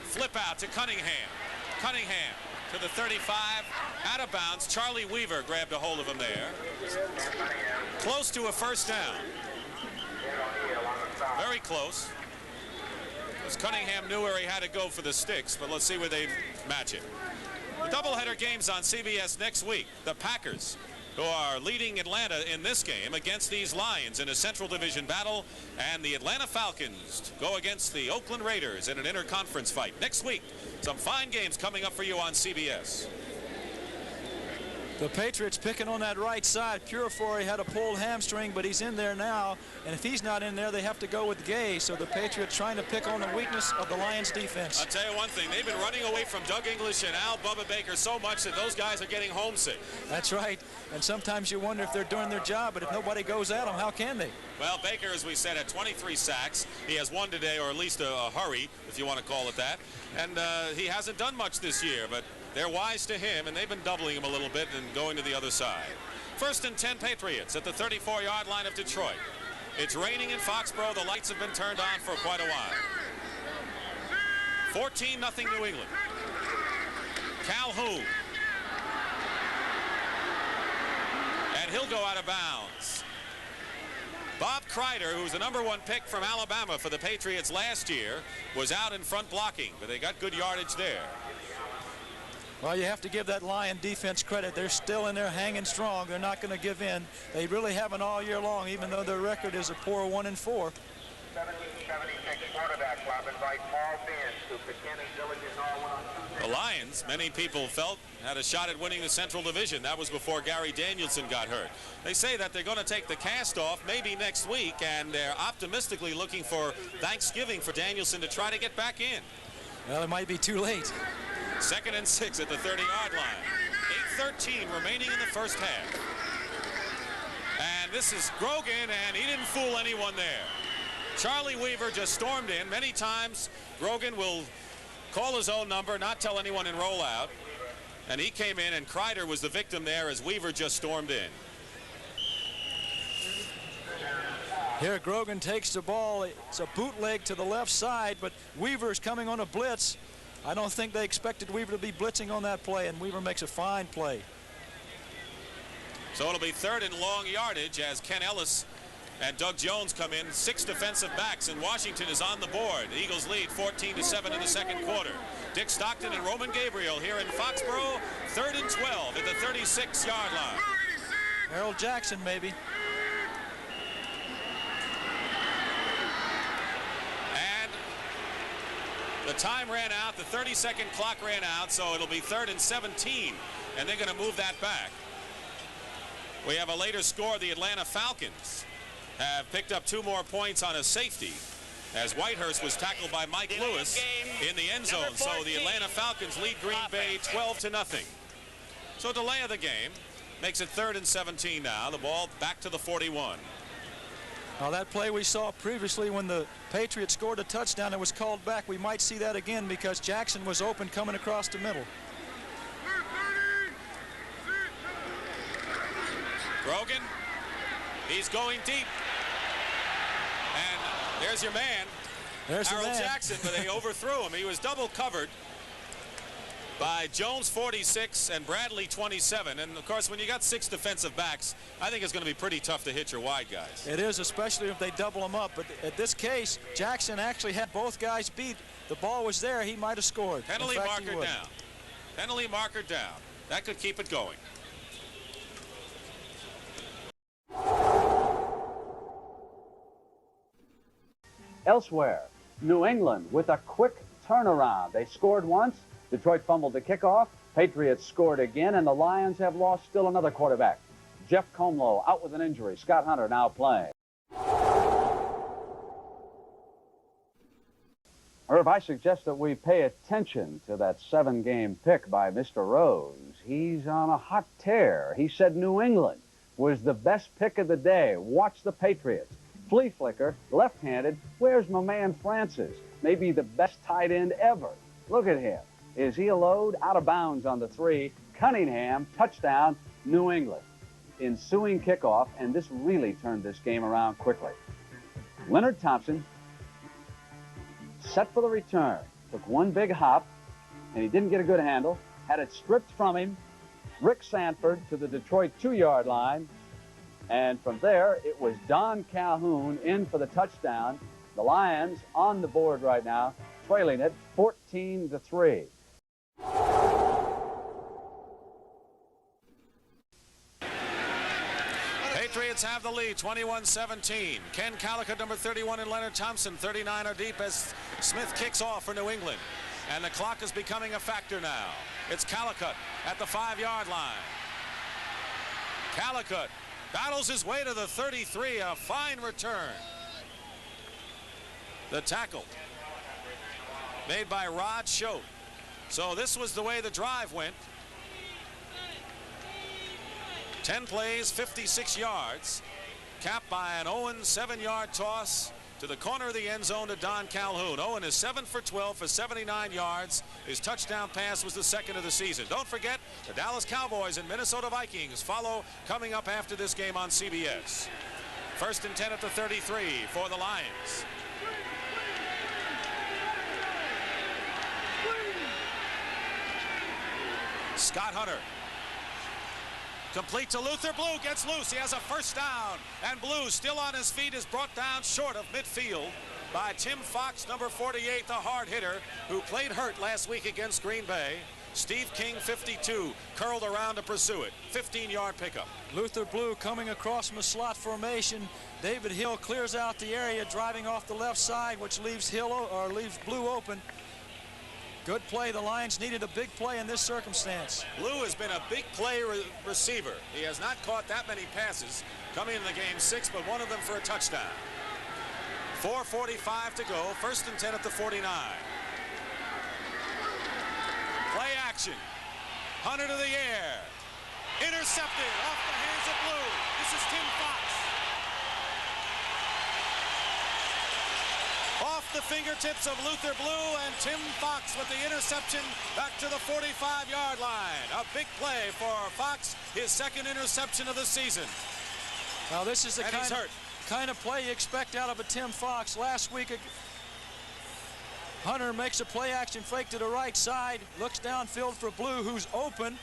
Flip out to Cunningham. Cunningham to the 35, out of bounds. Charlie Weaver grabbed a hold of him there. Close to a first down. Very close. Because Cunningham knew where he had to go for the sticks, but let's see where they match it. The doubleheader games on CBS next week. The Packers, who are leading Atlanta in this game against these Lions in a Central Division battle, and the Atlanta Falcons go against the Oakland Raiders in an interconference fight. Next week, some fine games coming up for you on CBS. The Patriots picking on that right side. Purifoy had a pulled hamstring, but he's in there now. And if he's not in there, they have to go with Gay. So the Patriots trying to pick on the weakness of the Lions defense. I'll tell you one thing. They've been running away from Doug English and Al Bubba Baker so much that those guys are getting homesick. That's right. And sometimes you wonder if they're doing their job, but if nobody goes at them, how can they? Well, Baker, as we said, had 23 sacks. He has one today, or at least a hurry, if you want to call it that. And he hasn't done much this year, but they're wise to him, and they've been doubling him a little bit and going to the other side. First and 10 Patriots at the 34-yard line of Detroit. It's raining in Foxborough. The lights have been turned on for quite a while. 14-0 New England. Calhoun. And he'll go out of bounds. Bob Kreider, who's the #1 pick from Alabama for the Patriots last year, was out in front blocking, but they got good yardage there. Well, you have to give that Lion defense credit. They're still in there hanging strong. They're not going to give in. They really haven't all year long, even though their record is a poor 1-4. 1776 quarterback club invite Paul Finn to McKinney Village in Norwell. The Lions, many people felt, had a shot at winning the Central Division. That was before Gary Danielson got hurt. They say that they're going to take the cast off maybe next week, and they're optimistically looking for Thanksgiving for Danielson to try to get back in. Well, it might be too late. 2nd and 6 at the 30-yard line. 8:13 remaining in the first half. And this is Grogan, and he didn't fool anyone there. Charlie Weaver just stormed in. Many times Grogan will call his own number, not tell anyone and roll out. And he came in, and Kreider was the victim there as Weaver just stormed in. Here Grogan takes the ball. It's a bootleg to the left side, but Weaver's coming on a blitz. I don't think they expected Weaver to be blitzing on that play, and Weaver makes a fine play. So it'll be 3rd and long yardage as Ken Ellis and Doug Jones come in. 6 defensive backs, and Washington is on the board. The Eagles lead 14-7 in the second quarter. Dick Stockton and Roman Gabriel here in Foxborough. 3rd and 12 at the 36-yard line. Harold Jackson, maybe. And the time ran out. The 30-second clock ran out, so it'll be 3rd and 17, and they're going to move that back. We have a later score. The Atlanta Falcons have picked up 2 more points on a safety as Whitehurst was tackled by Mike Lewis in the end zone. So the Atlanta Falcons lead Green Bay 12-0. So delay of the game makes it 3rd and 17 now. The ball back to the 41. Now that play we saw previously when the Patriots scored a touchdown, it was called back. We might see that again because Jackson was open coming across the middle. Grogan, he's going deep. And there's your man, Harold Jackson, but they overthrew him. He was double covered by Jones 46 and Bradley 27. And of course, when you got 6 defensive backs, I think it's going to be pretty tough to hit your wide guys. It is, especially if they double them up. But at this case, Jackson actually had both guys beat. The ball was there. He might have scored. Penalty marker down. Penalty marker down. That could keep it going. Elsewhere, New England with a quick turnaround. They scored once. Detroit fumbled the kickoff. Patriots scored again, and the Lions have lost still another quarterback. Jeff Komlo out with an injury. Scott Hunter now playing. Irv, I suggest that we pay attention to that 7-game pick by Mr. Rose. He's on a hot tear. He said New England was the best pick of the day. Watch the Patriots. Flea flicker, left-handed. Where's my man Francis? Maybe the best tight end ever. Look at him. Is he a load? Out of bounds on the 3. Cunningham, touchdown, New England. Ensuing kickoff, and this really turned this game around quickly. Leonard Thompson, set for the return. Took one big hop, and he didn't get a good handle. Had it stripped from him. Rick Sanford to the Detroit 2-yard line. And from there, it was Don Calhoun in for the touchdown. The Lions on the board right now, trailing it 14-3. Patriots have the lead, 21-17. Ken Calicut, number 31, and Leonard Thompson, 39 are deep as Smith kicks off for New England. And the clock is becoming a factor now. It's Calicut at the 5-yard line. Calicut battles his way to the 33, a fine return. The tackle made by Rod Schote. So this was the way the drive went. 10 plays, 56 yards, capped by an Owen 7-yard toss to the corner of the end zone to Don Calhoun. Owen is 7 for 12 for 79 yards. His touchdown pass was the second of the season. Don't forget, the Dallas Cowboys and Minnesota Vikings follow coming up after this game on CBS. 1st and 10 at the 33 for the Lions. Scott Hunter. Complete to Luther. Blue gets loose. He has a first down. And Blue, still on his feet, is brought down short of midfield by Tim Fox, number 48, the hard hitter, who played hurt last week against Green Bay. Steve King, 52, curled around to pursue it. 15-yard pickup. Luther Blue coming across from a slot formation. David Hill clears out the area, driving off the left side, which leaves leaves Blue open. Good play. The Lions needed a big play in this circumstance. Blue has been a big play receiver. He has not caught that many passes coming into the game, 6, but one of them for a touchdown. 4:45 to go. 1st and 10 at the 49. Play action. Hunter to the air. Intercepted off the hands of Blue. This is Tim Fox. Off the fingertips of Luther Blue, and Tim Fox with the interception back to the 45-yard line. A big play for Fox, his second interception of the season. Now this is the kind of play you expect out of a Tim Fox. Last week, Hunter makes a play action fake to the right side, looks downfield for Blue, who's open.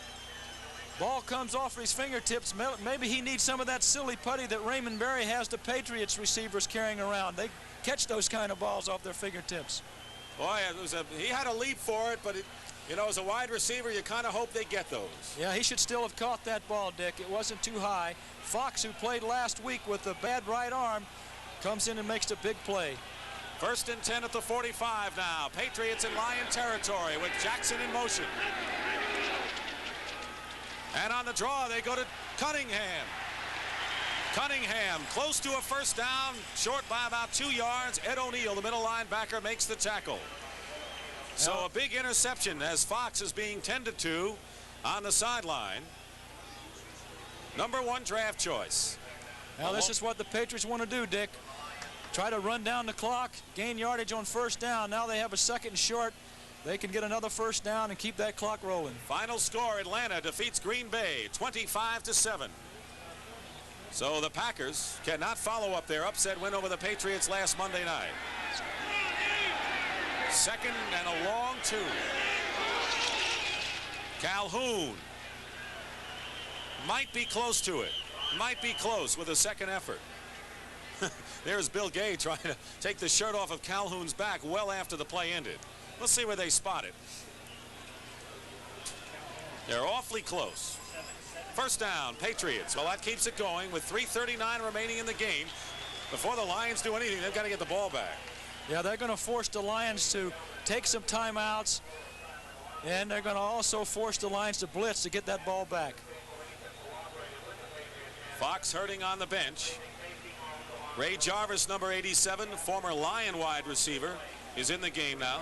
Ball comes off his fingertips. Maybe he needs some of that silly putty that Raymond Berry has the Patriots receivers carrying around. They catch those kind of balls off their fingertips. Boy, he had a leap for it, but as a wide receiver, you kind of hope they get those. Yeah, he should still have caught that ball, Dick. It wasn't too high. Fox, who played last week with a bad right arm, comes in and makes a big play. 1st and 10 at the 45 now. Patriots in Lion territory with Jackson in motion. And on the draw, they go to Cunningham. Cunningham close to a first down, short by about 2 yards. Ed O'Neill, the middle linebacker, makes the tackle. So a big interception as Fox is being tended to on the sideline. Number 1 draft choice. Now this is what the Patriots want to do, Dick. Try to run down the clock, gain yardage on first down. Now they have a 2nd and short. They can get another first down and keep that clock rolling. Final score, Atlanta defeats Green Bay 25-7. So the Packers cannot follow up their upset win over the Patriots last Monday night. 2nd and a long 2. Calhoun might be close to it. Might be close with a 2nd effort. There's Bill Gay trying to take the shirt off of Calhoun's back well after the play ended. Let's see where they spot it. They're awfully close. First down, Patriots. Well, that keeps it going with 3:39 remaining in the game. Before the Lions do anything, they've got to get the ball back. Yeah, they're going to force the Lions to take some timeouts, and they're going to also force the Lions to blitz to get that ball back. Fox hurting on the bench. Ray Jarvis, number 87, former Lion wide receiver, is in the game now.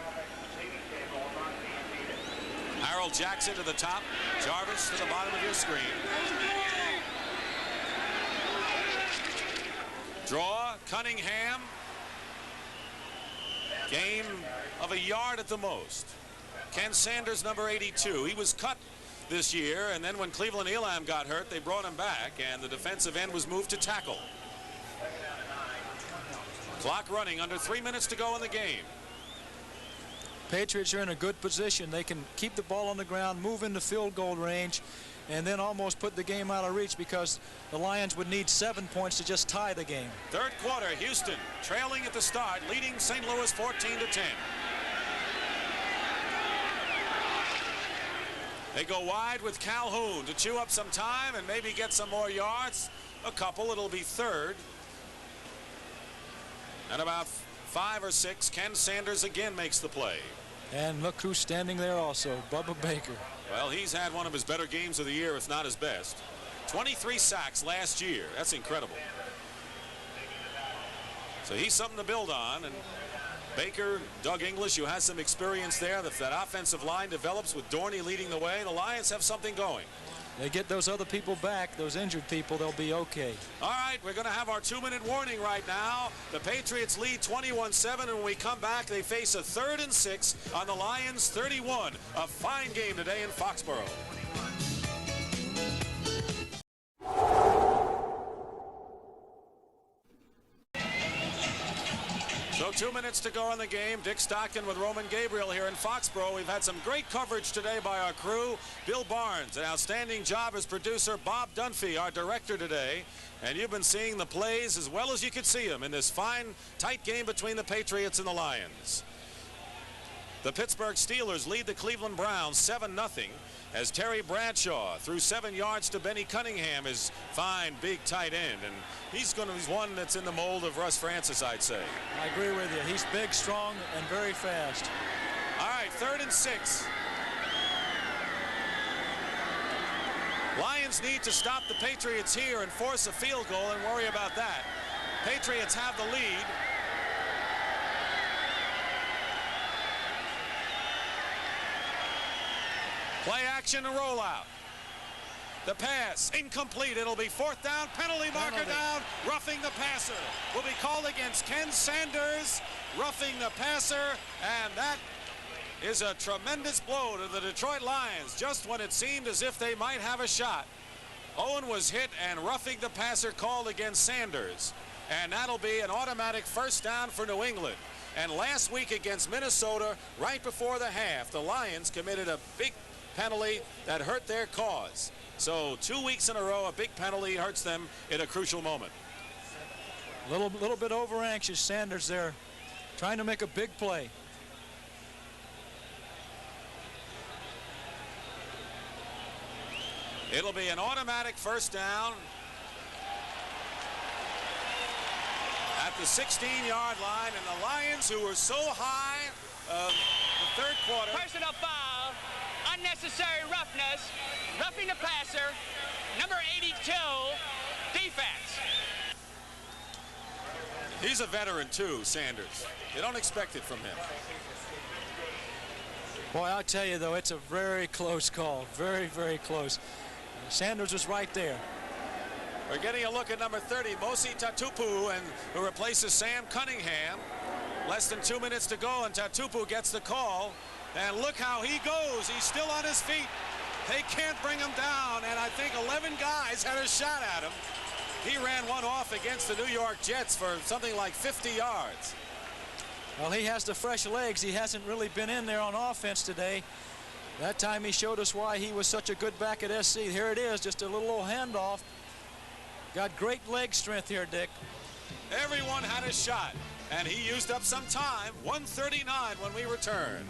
Harold Jackson to the top. Jarvis to the bottom of your screen. Draw, Cunningham. Gain of a yard at the most. Ken Sanders, number 82. He was cut this year, and then when Cleveland Elam got hurt, they brought him back, and the defensive end was moved to tackle. Clock running, under 3 minutes to go in the game. Patriots are in a good position. They can keep the ball on the ground, move into field goal range, and then almost put the game out of reach because the Lions would need 7 points to just tie the game. 3rd quarter, Houston trailing at the start, leading St. Louis 14-10. They go wide with Calhoun to chew up some time and maybe get some more yards. A couple, it'll be 3rd. And about 5 or 6, Ken Sanders again makes the play. And look who's standing there also, Bubba Baker. Well, he's had one of his better games of the year, if not his best. 23 sacks last year. That's incredible. So he's something to build on. And Baker, Doug English, who has some experience there. If that offensive line develops with Dorney leading the way, the Lions have something going. They get those other people back, those injured people, they'll be okay. All right, we're going to have our 2-minute warning right now. The Patriots lead 21-7, and when we come back, they face a 3rd and 6 on the Lions 31. A fine game today in Foxborough. So 2 minutes to go in the game. Dick Stockton with Roman Gabriel here in Foxborough. We've had some great coverage today by our crew. Bill Barnes, an outstanding job as producer. Bob Dunphy, our director today. And you've been seeing the plays as well as you could see them in this fine, tight game between the Patriots and the Lions. The Pittsburgh Steelers lead the Cleveland Browns 7-0 as Terry Bradshaw threw 7 yards to Benny Cunningham, his fine, big tight end. And he's one that's in the mold of Russ Francis, I'd say. I agree with you. He's big, strong, and very fast. All right, 3rd and 6. Lions need to stop the Patriots here and force a field goal and worry about that. Patriots have the lead. Play action and rollout. The pass incomplete. It'll be 4th down. Penalty marker down. Roughing the passer will be called against Ken Sanders. Roughing the passer, and that is a tremendous blow to the Detroit Lions just when it seemed as if they might have a shot. Owen was hit, and roughing the passer called against Sanders, and that'll be an automatic 1st down for New England. And last week against Minnesota, right before the half, the Lions committed a big penalty that hurt their cause. So 2 weeks in a row, a big penalty hurts them in a crucial moment. Little bit over anxious, Sanders there, trying to make a big play. It'll be an automatic 1st down at the 16-yard line, and the Lions, who were so high the 3rd quarter. Personal foul, unnecessary roughness, roughing the passer, number 82, defense. He's a veteran too, Sanders. You don't expect it from him. Boy, I'll tell you though, it's a very close call. Very, very close. Sanders was right there. We're getting a look at number 30, Mosi Tatupu, and who replaces Sam Cunningham. Less than 2 minutes to go, and Tatupu gets the call. And look how he goes. He's still on his feet. They can't bring him down, and I think 11 guys had a shot at him. He ran one off against the New York Jets for something like 50 yards. Well, he has the fresh legs. He hasn't really been in there on offense today. That time he showed us why he was such a good back at SC. Here it is, just a little handoff. Got great leg strength here, Dick. Everyone had a shot, and he used up some time. 1:39 when we return.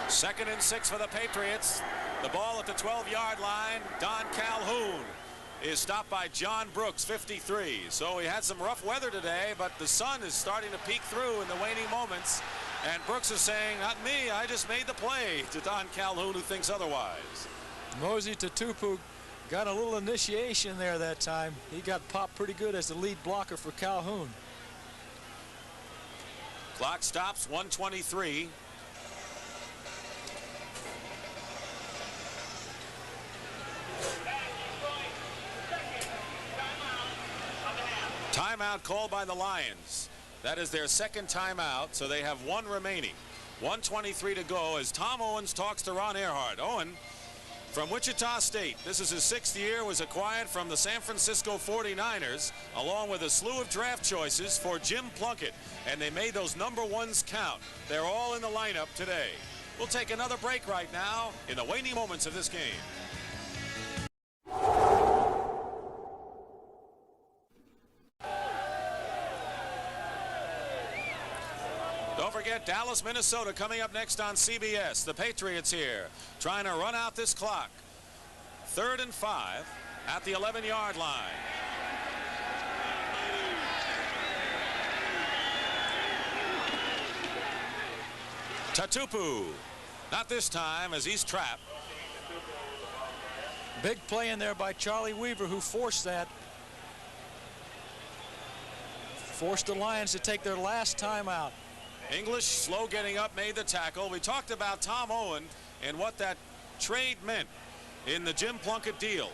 2nd and 6 for the Patriots. The ball at the 12-yard line. Don Calhoun is stopped by John Brooks, 53. So we had some rough weather today, but the sun is starting to peek through in the waning moments. And Brooks is saying, not me, I just made the play, to Don Calhoun, who thinks otherwise. Mosi Tatupu got a little initiation there that time. He got popped pretty good as the lead blocker for Calhoun. Clock stops, 1:23. Timeout called by the Lions. That is their 2nd timeout, so they have 1 remaining. 1:23 to go as Tom Owens talks to Ron Earhart. Owen, from Wichita State, this is his 6th year, was acquired from the San Francisco 49ers, along with a slew of draft choices for Jim Plunkett, and they made those number 1s count. They're all in the lineup today. We'll take another break right now in the waning moments of this game. Don't forget Dallas, Minnesota coming up next on CBS. The Patriots here trying to run out this clock. 3rd and 5 at the 11-yard line. Tatupu, not this time as he's trapped. Big play in there by Charlie Weaver, who forced that. Forced the Lions to take their last timeout. English, slow getting up, made the tackle. We talked about Tom Owen and what that trade meant in the Jim Plunkett deal.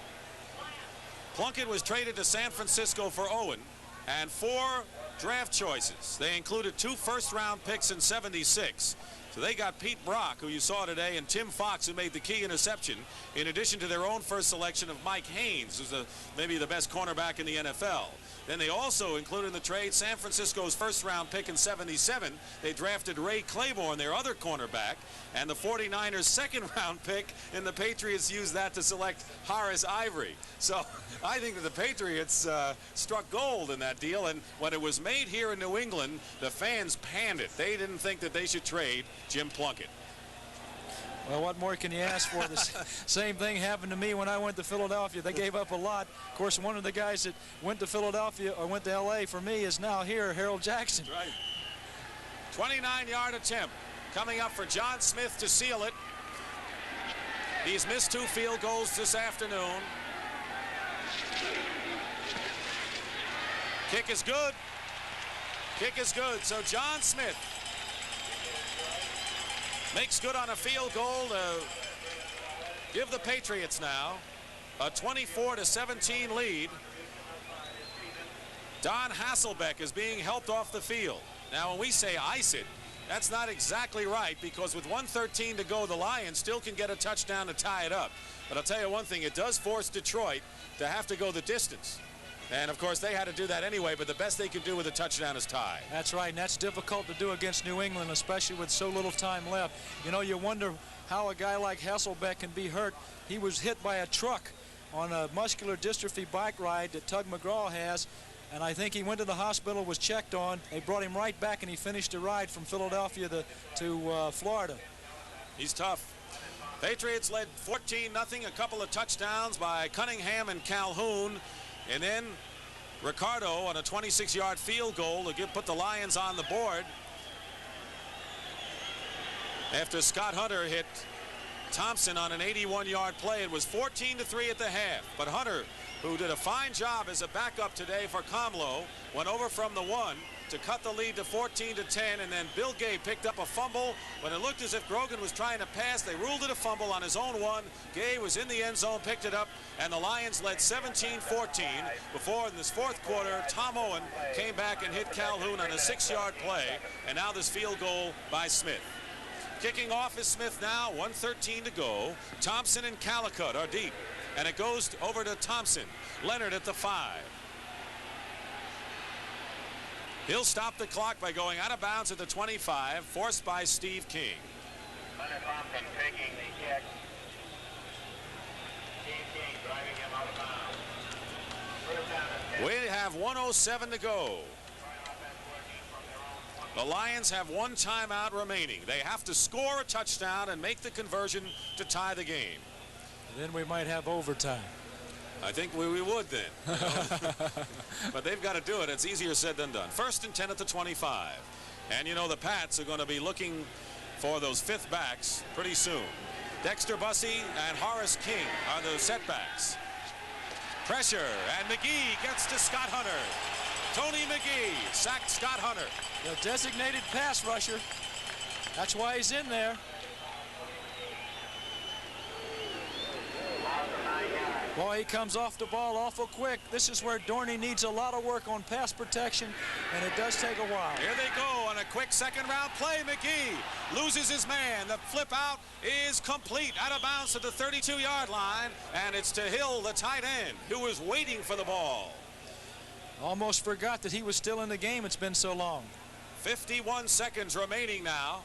Plunkett was traded to San Francisco for Owen and 4 draft choices. They included 2 first-round picks in '76. So they got Pete Brock, who you saw today, and Tim Fox, who made the key interception, in addition to their own first selection of Mike Haynes, who's maybe the best cornerback in the NFL. Then they also included in the trade San Francisco's first-round pick in '77. They drafted Ray Claiborne, their other cornerback, and the 49ers' second-round pick, and the Patriots used that to select Horace Ivory. So I think that the Patriots struck gold in that deal, and when it was made here in New England, the fans panned it. They didn't think that they should trade Jim Plunkett. Well, what more can you ask for? The same thing happened to me when I went to Philadelphia. They gave up a lot. Of course, one of the guys that went to Philadelphia or went to L.A. for me is now here, Harold Jackson. Right. 29-yard attempt coming up for John Smith to seal it. He's missed 2 field goals this afternoon. Kick is good. Kick is good. So John Smith makes good on a field goal to give the Patriots now a 24-17 lead. Don Hasselbeck is being helped off the field. Now, when we say ice it, that's not exactly right, because with 1:13 to go, the Lions still can get a touchdown to tie it up. But I'll tell you one thing, it does force Detroit to have to go the distance. And, of course, they had to do that anyway, but the best they could do with a touchdown is tie. That's right, and that's difficult to do against New England, especially with so little time left. You know, you wonder how a guy like Hasselbeck can be hurt. He was hit by a truck on a muscular dystrophy bike ride that Tug McGraw has, and I think he went to the hospital, was checked on. They brought him right back, and he finished the ride from Philadelphia to Florida. He's tough. Patriots led 14-0, a couple of touchdowns by Cunningham and Calhoun. And then Ricardo on a 26-yard field goal to put the Lions on the board after Scott Hunter hit Thompson on an 81-yard play. It was 14-3 at the half. But Hunter, who did a fine job as a backup today for Komlo, went over from the 1 to cut the lead to 14-10, and then Bill Gay picked up a fumble. When it looked as if Grogan was trying to pass, they ruled it a fumble on his own 1. Gay was in the end zone, picked it up, and the Lions led 17-14 before, in this 4th quarter, Tom Owen came back and hit Calhoun on a 6-yard play, and now this field goal by Smith. Kicking off is Smith now, 1:13 to go. Thompson and Calicut are deep, and it goes over to Thompson. Leonard at the 5. He'll stop the clock by going out of bounds at the 25, forced by Steve King. Leonard Thompson taking the kick. Steve King driving him out of bounds. Put him down at 10. We have 1:07 to go. The Lions have 1 timeout remaining. They have to score a touchdown and make the conversion to tie the game. And then we might have overtime. I think we would then. You know? But they've got to do it. It's easier said than done. 1st and 10 at the 25. And, you know, the Pats are going to be looking for those 5th backs pretty soon. Dexter Bussey and Horace King are the setbacks. Pressure, and McGee gets to Scott Hunter. Tony McGee sacked Scott Hunter. The designated pass rusher. That's why he's in there. Boy, he comes off the ball awful quick. This is where Dorney needs a lot of work on pass protection, and it does take a while. Here they go on a quick 2nd-round play. McGee loses his man. The flip out is complete, out of bounds to the 32-yard line, and it's to Hill, the tight end, who is waiting for the ball. Almost forgot that he was still in the game. It's been so long. 51 seconds remaining now.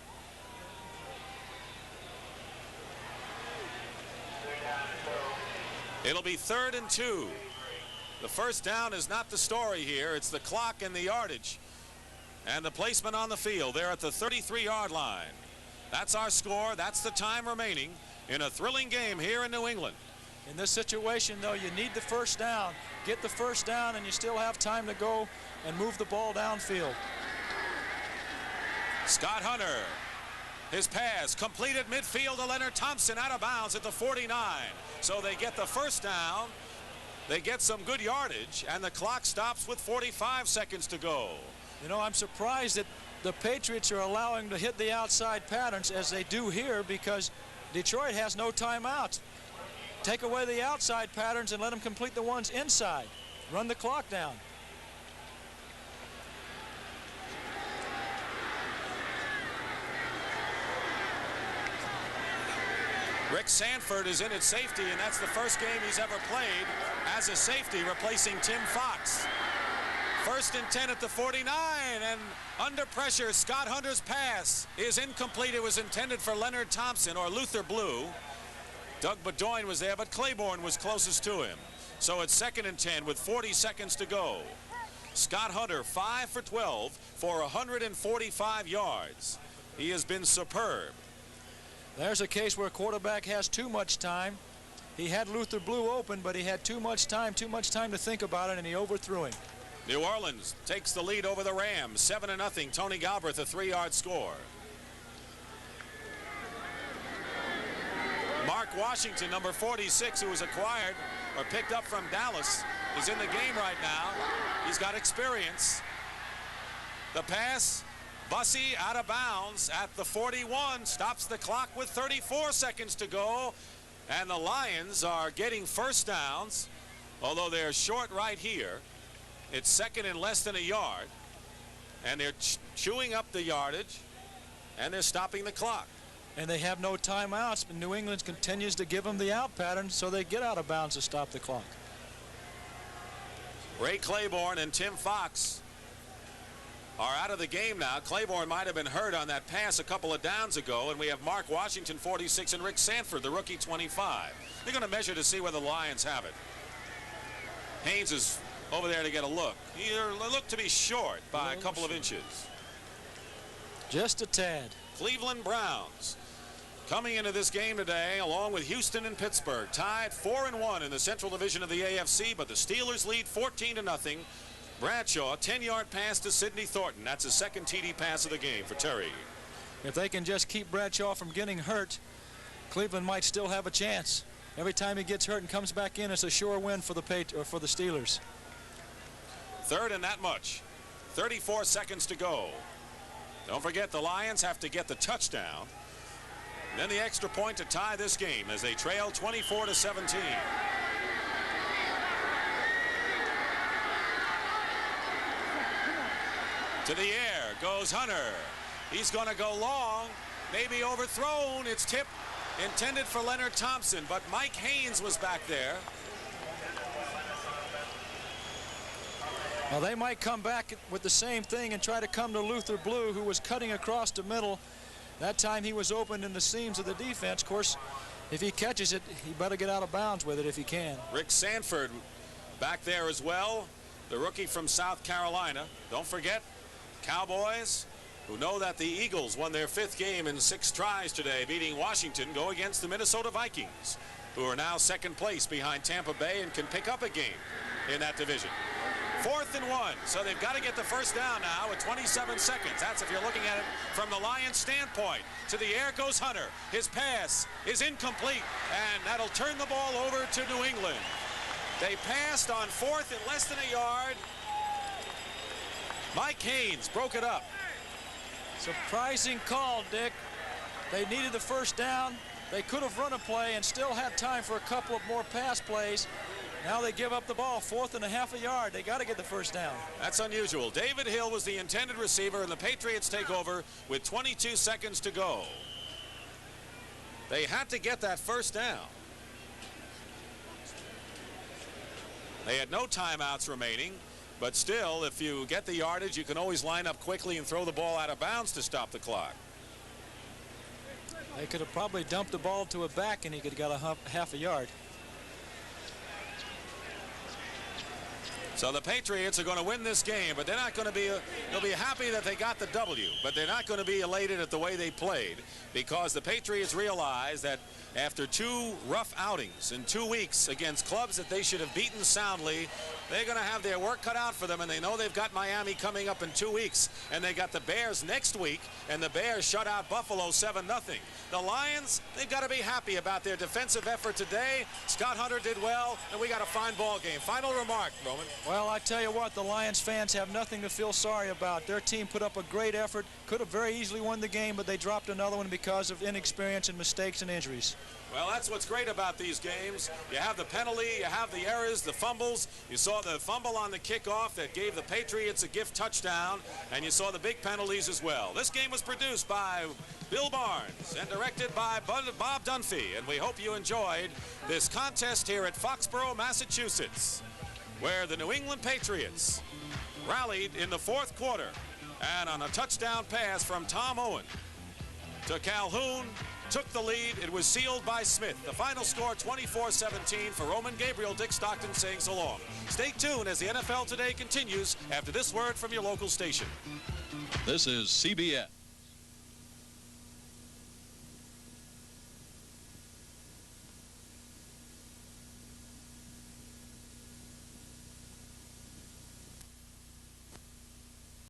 It'll be 3rd and 2. The first down is not the story here. It's the clock and the yardage. And the placement on the field. They're at the 33-yard line. That's our score. That's the time remaining in a thrilling game here in New England. In this situation, though, you need the first down. Get the first down, and you still have time to go and move the ball downfield. Scott Hunter. His pass completed midfield to Leonard Thompson, out of bounds at the 49. So they get the first down. They get some good yardage, and the clock stops with 45 seconds to go. You know, I'm surprised that the Patriots are allowing to hit the outside patterns as they do here because Detroit has no timeouts. Take away the outside patterns and let them complete the ones inside. Run the clock down. Rick Sanford is in at safety, and that's the first game he's ever played as a safety, replacing Tim Fox. 1st and 10 at the 49, and under pressure, Scott Hunter's pass is incomplete. It was intended for Leonard Thompson or Luther Blue. Doug Bedoin was there, but Claiborne was closest to him. So it's 2nd and 10 with 40 seconds to go. Scott Hunter 5 for 12 for 145 yards. He has been superb. There's a case where a quarterback has too much time. He had Luther Blue open, but he had too much time to think about it, and he overthrew him. New Orleans takes the lead over the Rams, 7-0. Tony Galbraith, a 3-yard score. Mark Washington, number 46, who was acquired or picked up from Dallas, is in the game right now. He's got experience. The pass, Bussey out of bounds at the 41, stops the clock with 34 seconds to go. And the Lions are getting first downs, although they're short right here. It's 2nd and less than a yard, and they're chewing up the yardage, and they're stopping the clock. And they have no timeouts, but New England continues to give them the out pattern, so they get out of bounds to stop the clock. Ray Claiborne and Tim Fox are out of the game now. Claiborne might have been hurt on that pass a couple of downs ago, and we have Mark Washington, 46, and Rick Sanford, the rookie, 25. They're going to measure to see whether the Lions have it. Haynes is over there to get a look. He looked to be short by a couple of inches. Just a tad. Cleveland Browns coming into this game today along with Houston and Pittsburgh, tied 4-1 in the Central Division of the AFC, but the Steelers lead 14-0. Bradshaw, 10-yard pass to Sidney Thornton. That's his 2nd TD pass of the game for Terry. If they can just keep Bradshaw from getting hurt, Cleveland might still have a chance. Every time he gets hurt and comes back in, it's a sure win for the Steelers. 3rd and that much. 34 seconds to go. Don't forget the Lions have to get the touchdown. Then the extra point to tie this game as they trail 24-17. To the air goes Hunter. He's going to go long, maybe overthrown. It's tipped, intended for Leonard Thompson, but Mike Haynes was back there. Well, they might come back with the same thing and try to come to Luther Blue, who was cutting across the middle. That time he was open in the seams of the defense. Of course, if he catches it, he better get out of bounds with it if he can. Rick Sanford back there as well, the rookie from South Carolina. Don't forget, Cowboys, who know that the Eagles won their 5th game in 6 tries today, beating Washington, go against the Minnesota Vikings, who are now 2nd place behind Tampa Bay and can pick up a game in that division. 4th and 1, so they've got to get the first down now with 27 seconds. That's if you're looking at it from the Lions' standpoint. To the air goes Hunter. His pass is incomplete, and that'll turn the ball over to New England. They passed on 4th and less than a yard. Mike Haynes broke it up. Surprising call, Dick. They needed the first down. They could have run a play and still had time for a couple of more pass plays. Now they give up the ball, 4th and a half a yard. They got to get the first down. That's unusual. David Hill was the intended receiver, and the Patriots take over with 22 seconds to go. They had to get that first down. They had no timeouts remaining, but still, if you get the yardage, you can always line up quickly and throw the ball out of bounds to stop the clock. They could have probably dumped the ball to a back, and he could have got a half a yard. So the Patriots are going to win this game, but they're not going to be, they'll be happy that they got the W, but they're not going to be elated at the way they played, because the Patriots realize that after 2 rough outings in 2 weeks against clubs that they should have beaten soundly, they're going to have their work cut out for them, and they know they've got Miami coming up in 2 weeks, and they got the Bears next week, and the Bears shut out Buffalo 7-0. The Lions, they've got to be happy about their defensive effort today. Scott Hunter did well, and we got a fine ball game. Final remark, Roman. Well, I tell you what, the Lions fans have nothing to feel sorry about. Their team put up a great effort, could have very easily won the game, but they dropped another one because of inexperience and mistakes and injuries. Well, that's what's great about these games. You have the penalty, you have the errors, the fumbles. You saw the fumble on the kickoff that gave the Patriots a gift touchdown, and you saw the big penalties as well. This game was produced by Bill Barnes and directed by Bob Dunphy, and we hope you enjoyed this contest here at Foxborough, Massachusetts, where the New England Patriots rallied in the fourth quarter, and on a touchdown pass from Tom Owen to Calhoun, took the lead. It was sealed by Smith. The final score 24-17 for Roman Gabriel. Dick Stockton saying so long. Stay tuned as the NFL Today continues after this word from your local station. This is CBS.